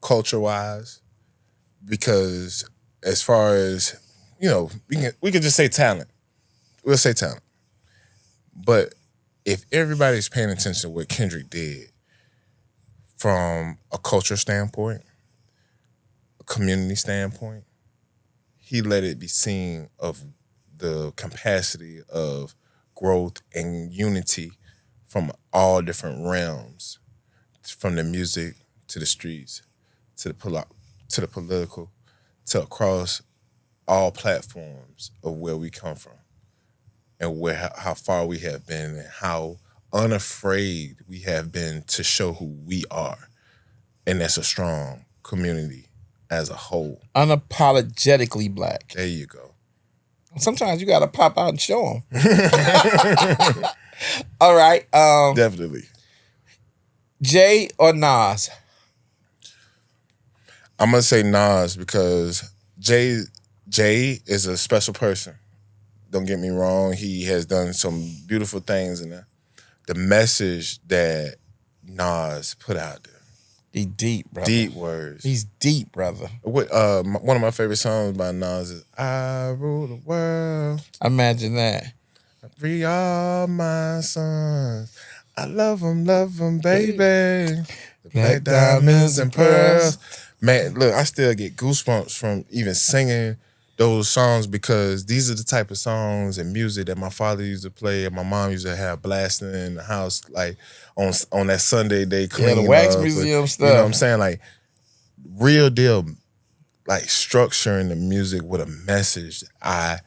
culture-wise, because as far as we can just say talent. We'll say talent, but if everybody's paying attention to what Kendrick did from a culture standpoint, a community standpoint, he let it be seen of the capacity of growth and unity from all different realms, from the music to the streets, to the political, to across all platforms of where we come from, and how far we have been, and how unafraid we have been to show who we are, and that's a strong community as a whole. Unapologetically black. There you go. Sometimes you gotta pop out and show them. All right. Definitely. Jay or Nas? I'm gonna say Nas because Jay is a special person. Don't get me wrong. He has done some beautiful things, and the message that Nas put out there. He deep, brother. Deep words. He's deep, brother. One of my favorite songs by Nas is "I Rule the World." Imagine that. Free all my sons. I love them, baby. The black diamonds and pearls. Man, look, I still get goosebumps from even singing those songs because these are the type of songs and music that my father used to play and my mom used to have blasting in the house, like on that Sunday they clean the wax up, museum stuff. You know what I'm saying? Like real deal, like structuring the music with a message. I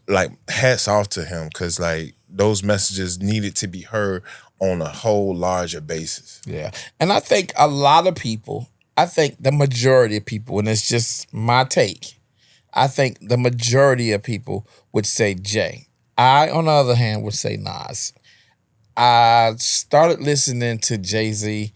like hats off to him because like those messages needed to be heard on a whole larger basis. Yeah. And I think a lot of people, I think the majority of people, and it's just my take, I think the majority of people would say Jay. I, on the other hand, would say Nas. I started listening to Jay-Z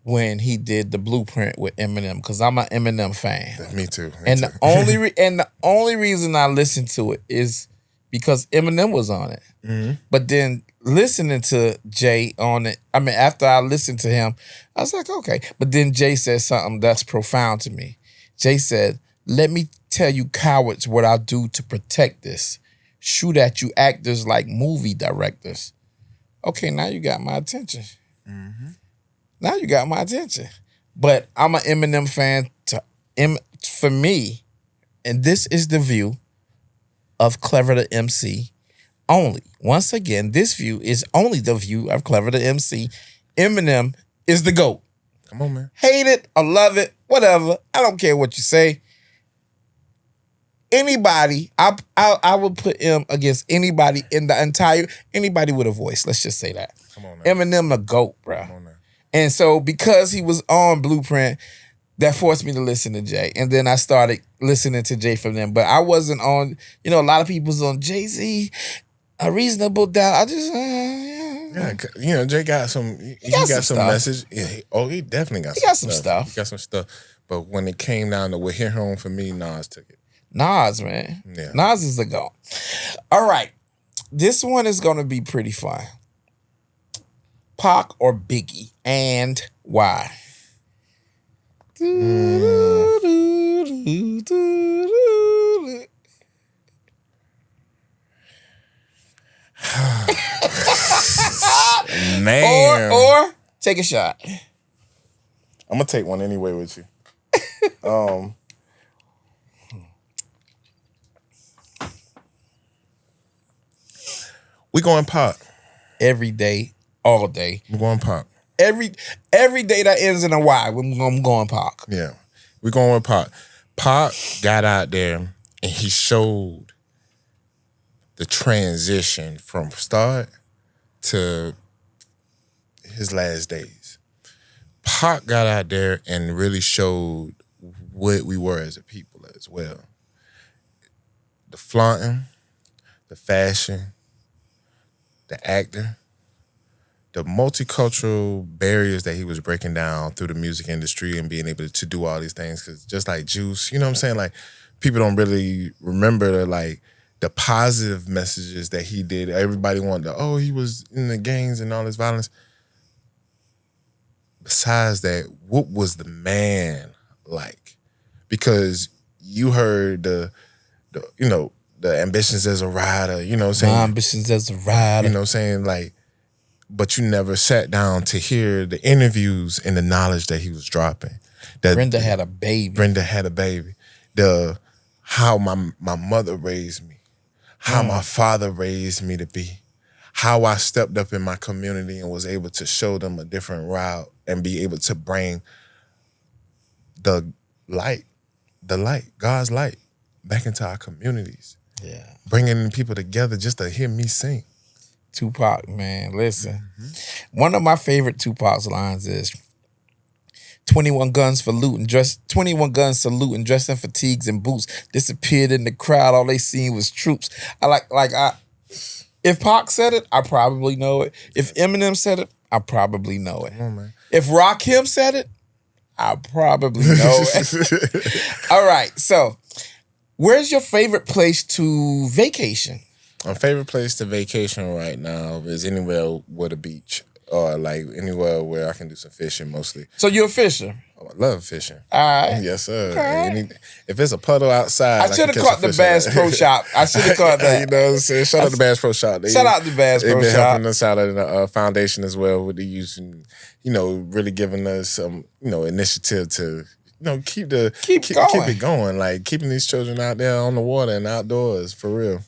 when he did the Blueprint with Eminem because I'm an Eminem fan. Me too. The only reason I listened to it is because Eminem was on it. Mm-hmm. But then listening to Jay on it, I mean, after I listened to him, I was like, okay. But then Jay said something that's profound to me. Jay said, "Let me tell you cowards what I'll do to protect this. Shoot at you actors like movie directors." Okay, now you got my attention. Mm-hmm. Now you got my attention. But I'm an Eminem fan for me, and this is the view of Clever the MC only. Once again, this view is only the view of Clever the MC. Eminem is the GOAT. Come on, man. Hate it or love it, whatever. I don't care what you say. Anybody, I would put him against anybody in the entire, anybody with a voice. Let's just say that. Come on now. Eminem the GOAT, bro. Come on now. And so because he was on Blueprint, that forced me to listen to Jay. And then I started listening to Jay from them. But I wasn't on, a lot of people's on Jay-Z, A Reasonable Doubt. I just, Yeah, Jay got some, he got some message. Yeah, he definitely got some stuff. He got some stuff. But when it came down to what hit home for me, Nas took it. Nas, man. Yeah. Nas is the GOAT. All right. This one is going to be pretty fun. Pac or Biggie, and why? Man. Or take a shot. I'm going to take one anyway with you. We going Pac. Every day, all day. We going Pac. Every day that ends in a Y, I'm going Pac. Yeah. We going with Pac. Pac got out there and he showed the transition from start to his last days. Pac got out there and really showed what we were as a people as well. The flaunting, the fashion, the acting, the multicultural barriers that he was breaking down through the music industry and being able to do all these things. Because just like Juice, you know what I'm saying? Like, people don't really remember like the positive messages that he did. Everybody wanted to, oh, he was in the gangs and all this violence. Besides that, what was the man like? Because you heard the ambitions as a rider, you know what I'm saying? My ambitions as a rider. You know what I'm saying? Like, but you never sat down to hear the interviews and the knowledge that he was dropping. That Brenda had a baby. How my mother raised me, how my father raised me to be, how I stepped up in my community and was able to show them a different route and be able to bring the light, God's light, back into our communities. Yeah. Bringing people together just to hear me sing. Tupac, man, listen. One of my favorite Tupac's lines is 21 guns salute and dressed in fatigues and boots, disappeared in the crowd, all they seen was troops. If Pac said it, I probably know it. If Eminem said it, I probably know it. Come on, man. If Rakim said it, I probably know it. All right, so where's your favorite place to vacation? My favorite place to vacation right now is anywhere with a beach or like anywhere where I can do some fishing mostly. So you're a fisher? Oh, I love fishing. All right. Yes, sir. Right. If it's a puddle outside, I should have caught the Bass Pro Shop. I should have caught that. You know what I'm saying? Shout out to Bass Pro Shop. Shout out to Bass Pro Shop. They've been helping us out at the foundation as well with the youth and, really giving us some, initiative to, keep it going. Like keeping these children out there on the water and outdoors for real.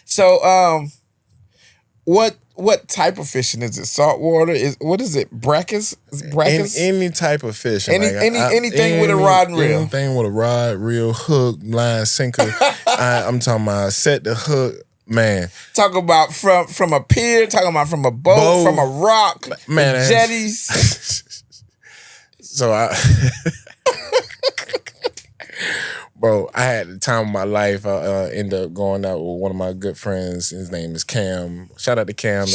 So, what type of fishing is it? Saltwater? What is it? Brackets? Any type of fishing. Anything with a rod and reel. Anything with a rod, reel, hook, line, sinker. I'm talking about set the hook, man. Talk about from a pier. Talking about from a boat, from a rock, man, jetties. Bro, I had the time of my life. I ended up going out with one of my good friends. His name is Cam. Shout out to Cam.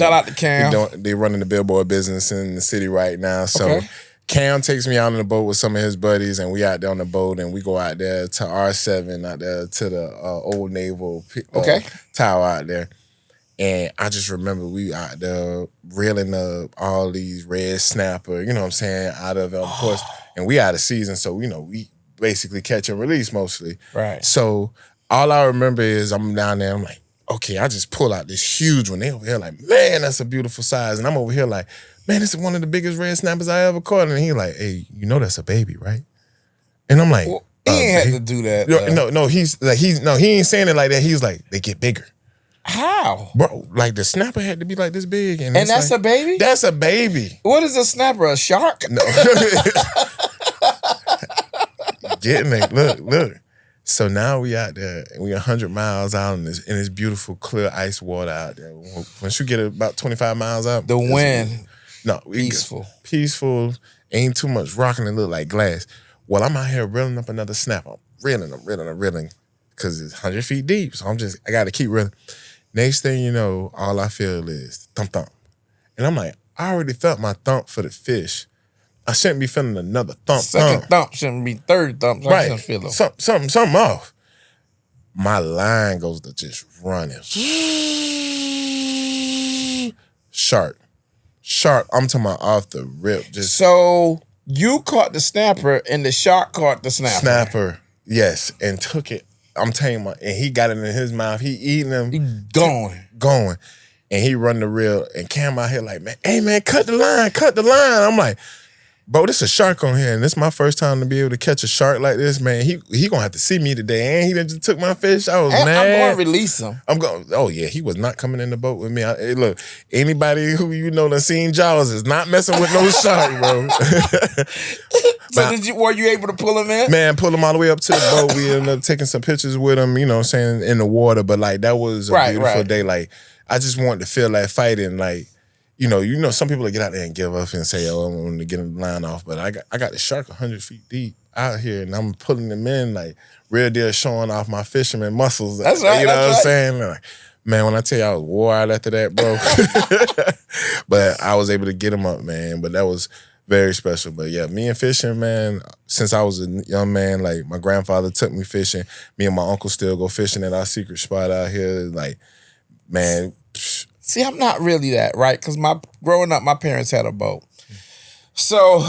They're running the billboard business in the city right now. So Cam takes me out on the boat with some of his buddies, and we out there on the boat, and we go out there to R7, out there to the old naval tower out there. And I just remember we out there reeling up all these red snapper, you know what I'm saying, out of it, of course. And we out of season, so, we basically catch and release mostly. Right. So all I remember is I'm down there, I'm like, okay, I just pull out this huge one. They over here like, man, that's a beautiful size. And I'm over here like, man, this is one of the biggest red snappers I ever caught. And he like, hey, that's a baby, right? And I'm like, well, he ain't had to do that. He ain't saying it like that. He's like, they get bigger. How? Bro, like the snapper had to be like this big. And that's like, a baby? That's a baby. What is a snapper, a shark? No. Getting it. Look. So now we out there, and we 100 miles out in this beautiful, clear ice water out there. Once you get about 25 miles out, the wind. Peaceful. Ain't too much rocking and look like glass. Well, I'm out here reeling up another snap. I'm reeling, because it's 100 feet deep. So I got to keep reeling. Next thing you know, all I feel is thump, thump. And I'm like, I already felt my thump for the fish. I shouldn't be feeling another thump. Second thump shouldn't be third thump. So right. I feel something off. My line goes to just running. Sharp. I'm talking about off the rip. So you caught the snapper and the shark caught the snapper. Yes, and took it. I'm telling you, and he got it in his mouth. He eating them. He going. And he run the reel. And Cam out here like, man, hey man, cut the line. I'm like, bro, this a shark on here, and this is my first time to be able to catch a shark like this, man. He gonna have to see me today, and he done just took my fish. I was mad. I'm going to release him. Oh yeah, he was not coming in the boat with me. Hey, look, anybody who you know that seen Jaws is not messing with no shark, bro. So were you able to pull him in? Man, pull him all the way up to the boat. We ended up taking some pictures with him, you know, saying in the water. But like that was a beautiful day. Like I just wanted to feel that fighting, like. You know, some people that get out there and give up and say, "Oh, I want to get the line off," but I got the shark 100 feet deep out here, and I'm pulling them in like real deal, showing off my fisherman muscles. That's right. You know what I'm saying? Like, man, when I tell you I was wore out after that, bro, but I was able to get him up, man. But that was very special. But yeah, me and fishing, man. Since I was a young man, like my grandfather took me fishing. Me and my uncle still go fishing at our secret spot out here. Like, man. See, I'm not really that, right? Because growing up, my parents had a boat. So,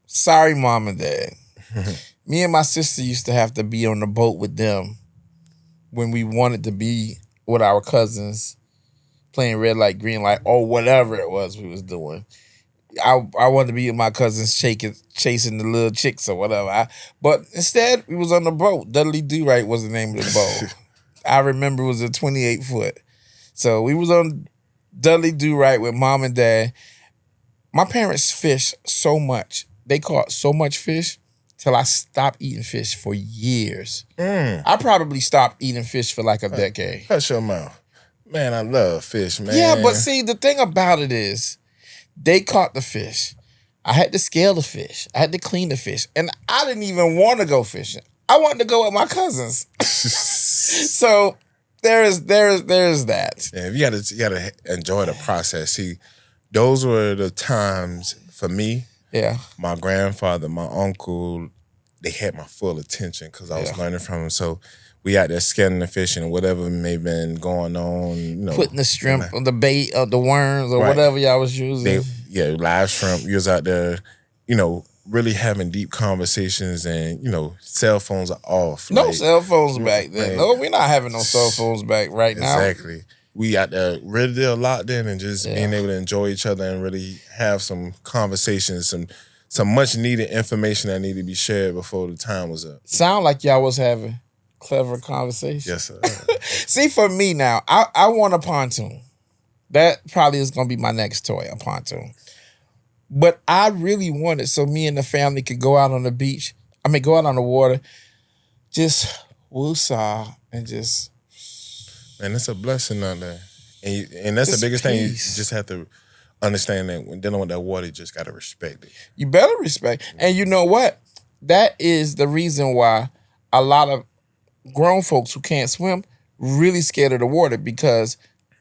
sorry, mom and dad. Me and my sister used to have to be on the boat with them when we wanted to be with our cousins, playing red light, green light, or whatever it was we was doing. I wanted to be with my cousins chasing the little chicks or whatever. But instead, we was on the boat. Dudley Do-Right was the name of the boat. I remember it was a 28-foot. So we was on Dudley Do-Right with mom and dad. My parents fished so much. They caught so much fish till I stopped eating fish for years. I probably stopped eating fish for like a decade. Hush your mouth. Man, I love fish, man. Yeah, but see, the thing about it is they caught the fish. I had to scale the fish. I had to clean the fish. And I didn't even want to go fishing. I wanted to go with my cousins. So... There's that. Yeah, you gotta enjoy the process. See, those were the times for me. Yeah. My grandfather, my uncle, they had my full attention because I was learning from them. So we out there scanning the fish and whatever may have been going on. You know, putting the shrimp on the bait or the worms or whatever y'all was using. Live shrimp. You was out there, you know, really having deep conversations, and you know, cell phones are off. No cell phones back then. No, we're not having no cell phones back right now. Exactly. We out there really locked in and just being able to enjoy each other and really have some conversations, some much needed information that needed to be shared before the time was up. Sound like y'all was having clever conversations. Yes, sir. See, for me now, I want a pontoon. That probably is gonna be my next toy, a pontoon. But I really want it so me and the family could go out on the beach. Go out on the water, just woosah and just. Man, it's a blessing out there, and that's the biggest thing. You just have to understand that when dealing with that water, you just gotta respect it. You better respect, and you know what? That is the reason why a lot of grown folks who can't swim really scared of the water, because.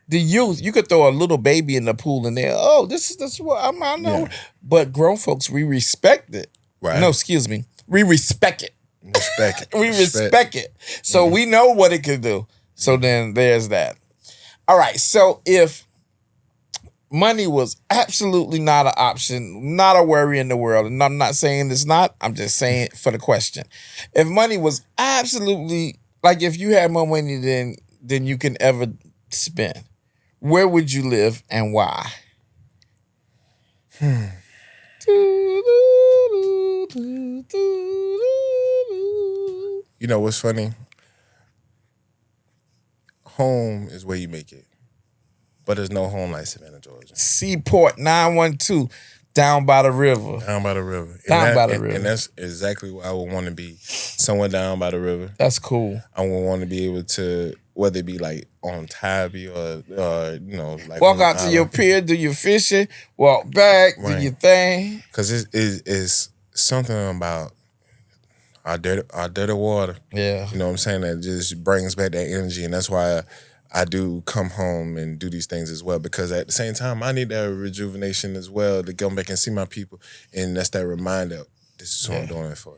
The youth, you could throw a little baby in the pool and they're, this is what I know. Yeah. But grown folks, we respect it. Right. No, excuse me. We respect it. Respect it. We respect it. So we know what it can do. So then there's that. All right. So if money was absolutely not an option, not a worry in the world, and I'm not saying it's not, I'm just saying for the question. If money was absolutely, like if you had more money than you can ever spend, where would you live and why? You know what's funny? Home is where you make it. But there's no home like Savannah, Georgia. Seaport 912, down by the river. Down by the river. And that's exactly what I would want to be. Somewhere down by the river. That's cool. I would want to be able to, whether it be like on Tybee or you know, like walk out to your pier, do your fishing, walk back, do your thing. Because it's something about our dirty water. Yeah. You know what I'm saying? That just brings back that energy, and that's why I do come home and do these things as well, because at the same time, I need that rejuvenation as well to go back and see my people, and that's that reminder. This is what I'm doing it for.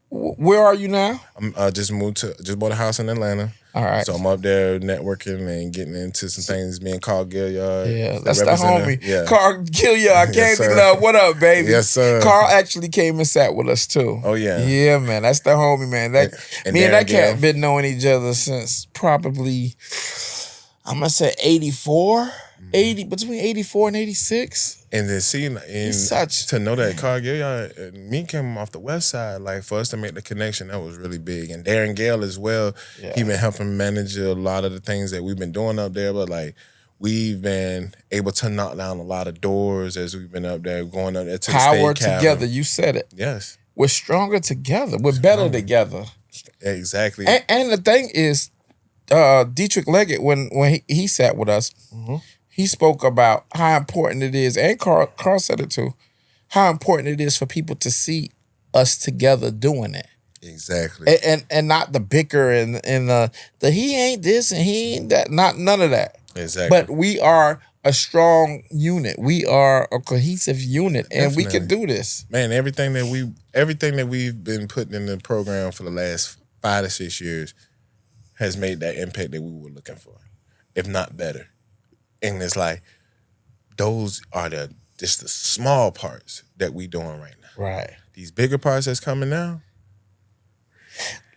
Where are you now? I just bought a house in Atlanta. All right. So I'm up there networking and getting into some things. Me and Carl Gilliard. Yeah, that's the homie. Yeah. Carl Gilliard, Candy Love. What up, baby? Yes, sir. Carl actually came and sat with us too. Oh, yeah. Yeah, man. That's the homie, man. Me and that cat been knowing each other since probably, I'm going to say 84. between 84 and 86. And then seeing to know that Cargill and me came off the west side, like for us to make the connection, that was really big. And Darren Gale as well, he been helping manage a lot of the things that we've been doing up there, but like we've been able to knock down a lot of doors as we've been up there, going up there to the state Power together, you said it. Yes. We're stronger together. We're better together. Exactly. And the thing is, Dietrich Leggett, when he sat with us, he spoke about how important it is, and Carl said it too, how important it is for people to see us together doing it. Exactly. And not the bicker and the he ain't this and he ain't that. None of that. Exactly. But we are a strong unit. We are a cohesive unit, and we can do this. Man, everything that we've been putting in the program for the last 5 to 6 years has made that impact that we were looking for, if not better. And it's like those are just the small parts that we doing right now. Right. These bigger parts that's coming now.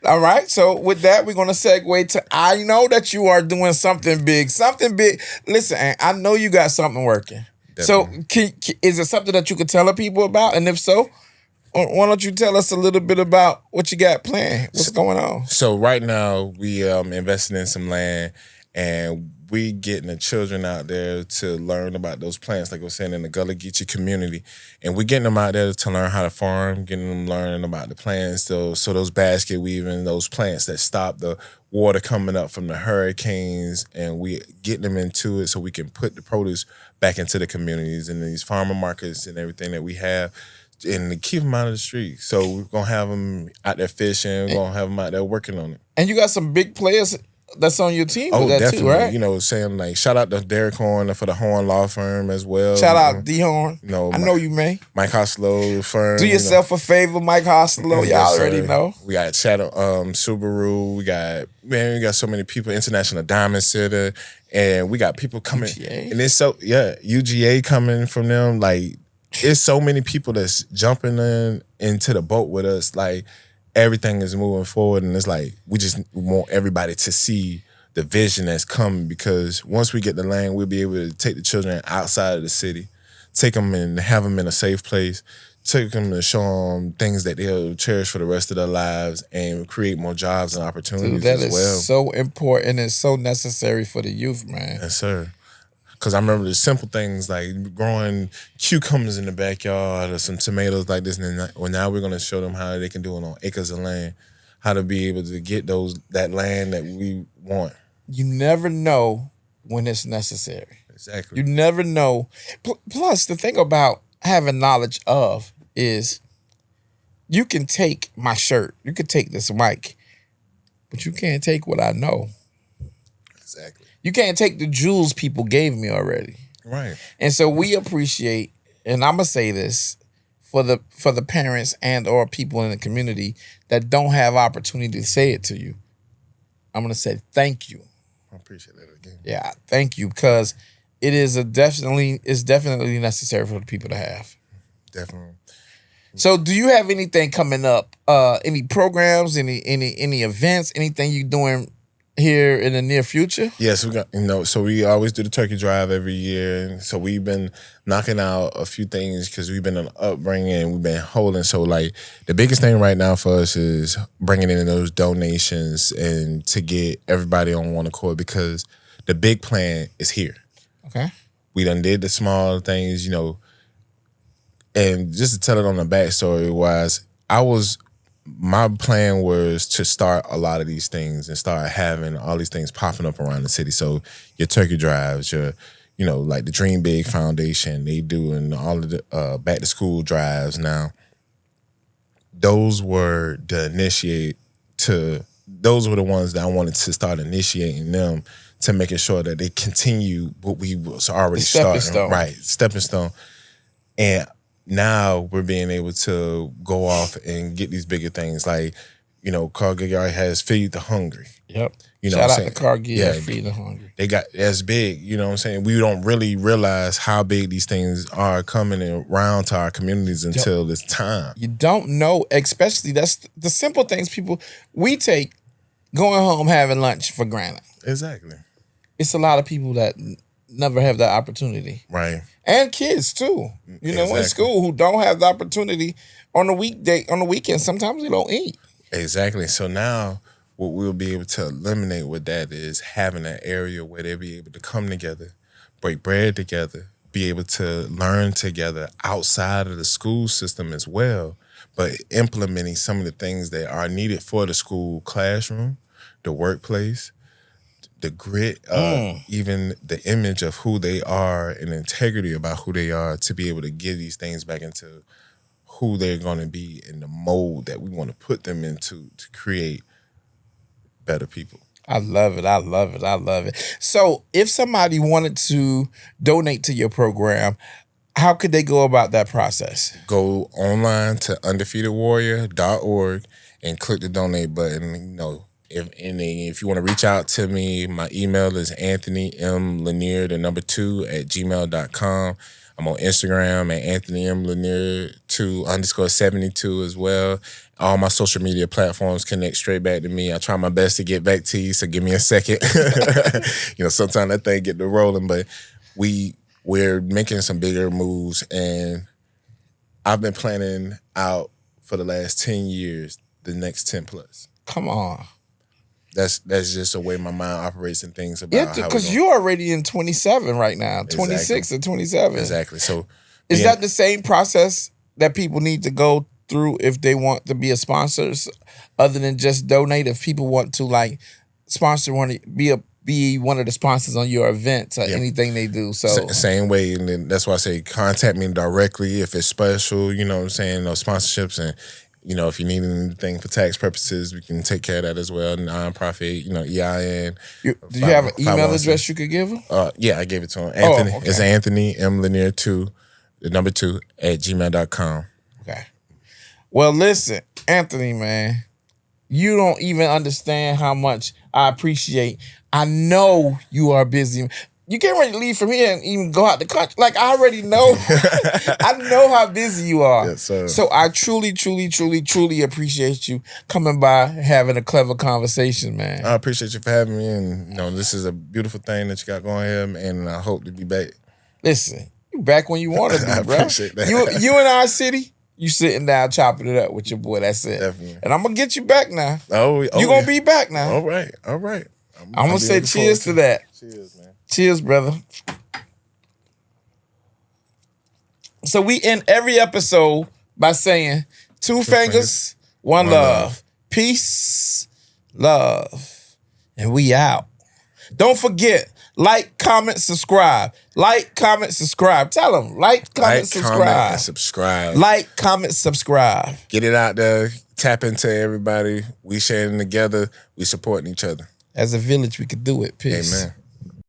All right. So with that, we're going to segue to, I know that you are doing something big. Something big. Listen, I know you got something working. Definitely. So is it something that you could tell the people about? And if so, why don't you tell us a little bit about what you got planned? What's going on? So right now, we invested in some land, and we getting the children out there to learn about those plants, like I was saying, in the Gullah Geechee community. And we're getting them out there to learn how to farm, getting them learning about the plants, so those basket weaving, those plants that stop the water coming up from the hurricanes, and we getting them into it so we can put the produce back into the communities and these farmer markets and everything that we have, and to keep them out of the street. So we're going to have them out there fishing, we're going to have them out there working on it. And you got some big players that's on your team with that definitely. Too, right? You know, saying like, shout out to Derek Horn for the Horn Law Firm as well. Shout out D Horn. You know, I know you, man. Mike Hoslow firm. Do yourself a favor, Mike Hoslow. Y'all already know. We got Shadow Subaru. We got so many people. International Diamond Sitter, and we got people coming. UGA. And it's UGA coming from them. Like, it's so many people that's jumping into the boat with us. Like, everything is moving forward, and it's like we just want everybody to see the vision that's coming, because once we get the land, we'll be able to take the children outside of the city, take them and have them in a safe place, take them to show them things that they'll cherish for the rest of their lives, and create more jobs and opportunities as well. That is so important and so necessary for the youth, man. Yes, sir. Because I remember the simple things like growing cucumbers in the backyard or some tomatoes like this. And now we're going to show them how they can do it on acres of land, how to be able to get that land that we want. You never know when it's necessary. Exactly. You never know. Plus, the thing about having knowledge of is you can take my shirt, you can take this mic, but you can't take what I know. Exactly. You can't take the jewels people gave me already. Right. And so we appreciate, and I'm going to say this, for the parents and or people in the community that don't have opportunity to say it to you, I'm going to say thank you. I appreciate that again. Yeah, thank you, because it is definitely necessary for the people to have. Definitely. So do you have anything coming up? Any programs, any events, anything you doing here in the near future? Yes, we got, so we always do the turkey drive every year. And so we've been knocking out a few things because we've been on upbringing and we've been holding. So like the biggest thing right now for us is bringing in those donations and to get everybody on one accord, because the big plan is here. Okay. We done did the small things, and just to tell it on the backstory wise, my plan was to start a lot of these things and start having all these things popping up around the city. So your turkey drives, your, like the Dream Big Foundation, they doing all of the back to school drives now. Those were the ones that I wanted to start initiating them to making sure that they continue what we was already starting. Right, stepping stone. And now we're being able to go off and get these bigger things like, Cargill has Feed the Hungry. Yep. Shout out to Cargill, Feed the Hungry. They got that's big, you know what I'm saying? We don't really realize how big these things are coming around to our communities until it's time. You don't know, especially that's the simple things we take going home having lunch for granted. Exactly. It's a lot of people that never have that opportunity. Right. And kids too. You know, in school who don't have the opportunity on the weekend, sometimes they don't eat. Exactly. So now what we'll be able to eliminate with that is having an area where they'll be able to come together, break bread together, be able to learn together outside of the school system as well, but implementing some of the things that are needed for the school classroom, the workplace, the grit, even the image of who they are and integrity about who they are, to be able to give these things back into who they're going to be in the mold that we want to put them into to create better people. I love it. I love it. I love it. So if somebody wanted to donate to your program, how could they go about that process? Go online to undefeatedwarrior.org and click the donate button. You know, if you want to reach out to me, my email is anthonymlanier2@gmail.com. I'm on Instagram at anthonymlanier2_72 as well. All my social media platforms connect straight back to me. I try my best to get back to you, so give me a second. You know, sometimes that thing get to rolling, but we're making some bigger moves, and I've been planning out for the last 10 years, the next 10 plus. Come on. That's just the way my mind operates and things about how because you're already in 27 right now, 26 and 27. Exactly. So is that the same process that people need to go through if they want to be a sponsor, other than just donate? If people want to like sponsor, want to be one of the sponsors on your events or anything they do. So same way, and then that's why I say contact me directly if it's special, you know what I'm saying, those sponsorships. And you know, if you need anything for tax purposes, we can take care of that as well. Nonprofit, you know, EIN. Do you have an email address you could give them? Yeah, I gave it to him. Anthony. Okay. It's Anthony M. Lanier 2, the number 2 @gmail.com. Okay. Well, listen, Anthony, man, you don't even understand how much I appreciate. I know you are busy. You can't ready to leave from here and even go out the country. Like, I already know. I know how busy you are. Yes, sir. So I truly, truly, truly, truly appreciate you coming by, having a clever conversation, man. I appreciate you for having me. And, you know, this is a beautiful thing that you got going here, and I hope to be back. Listen, you back when you want to be, bro. I appreciate that. You in our city, you sitting down chopping it up with your boy. That's it. Definitely. And I'm going to get you back now. You going to be back now. All right. I'm going to say cheers to that. Cheers, man. Cheers, brother. So we end every episode by saying two fingers, one love. Peace, love, and we out. Don't forget, like, comment, subscribe. Like, comment, subscribe. Tell them, like, comment, subscribe. Comment, and subscribe. Like, comment, subscribe. Get it out there. Tap into everybody. We sharing together. We supporting each other. As a village, we could do it. Peace. Amen.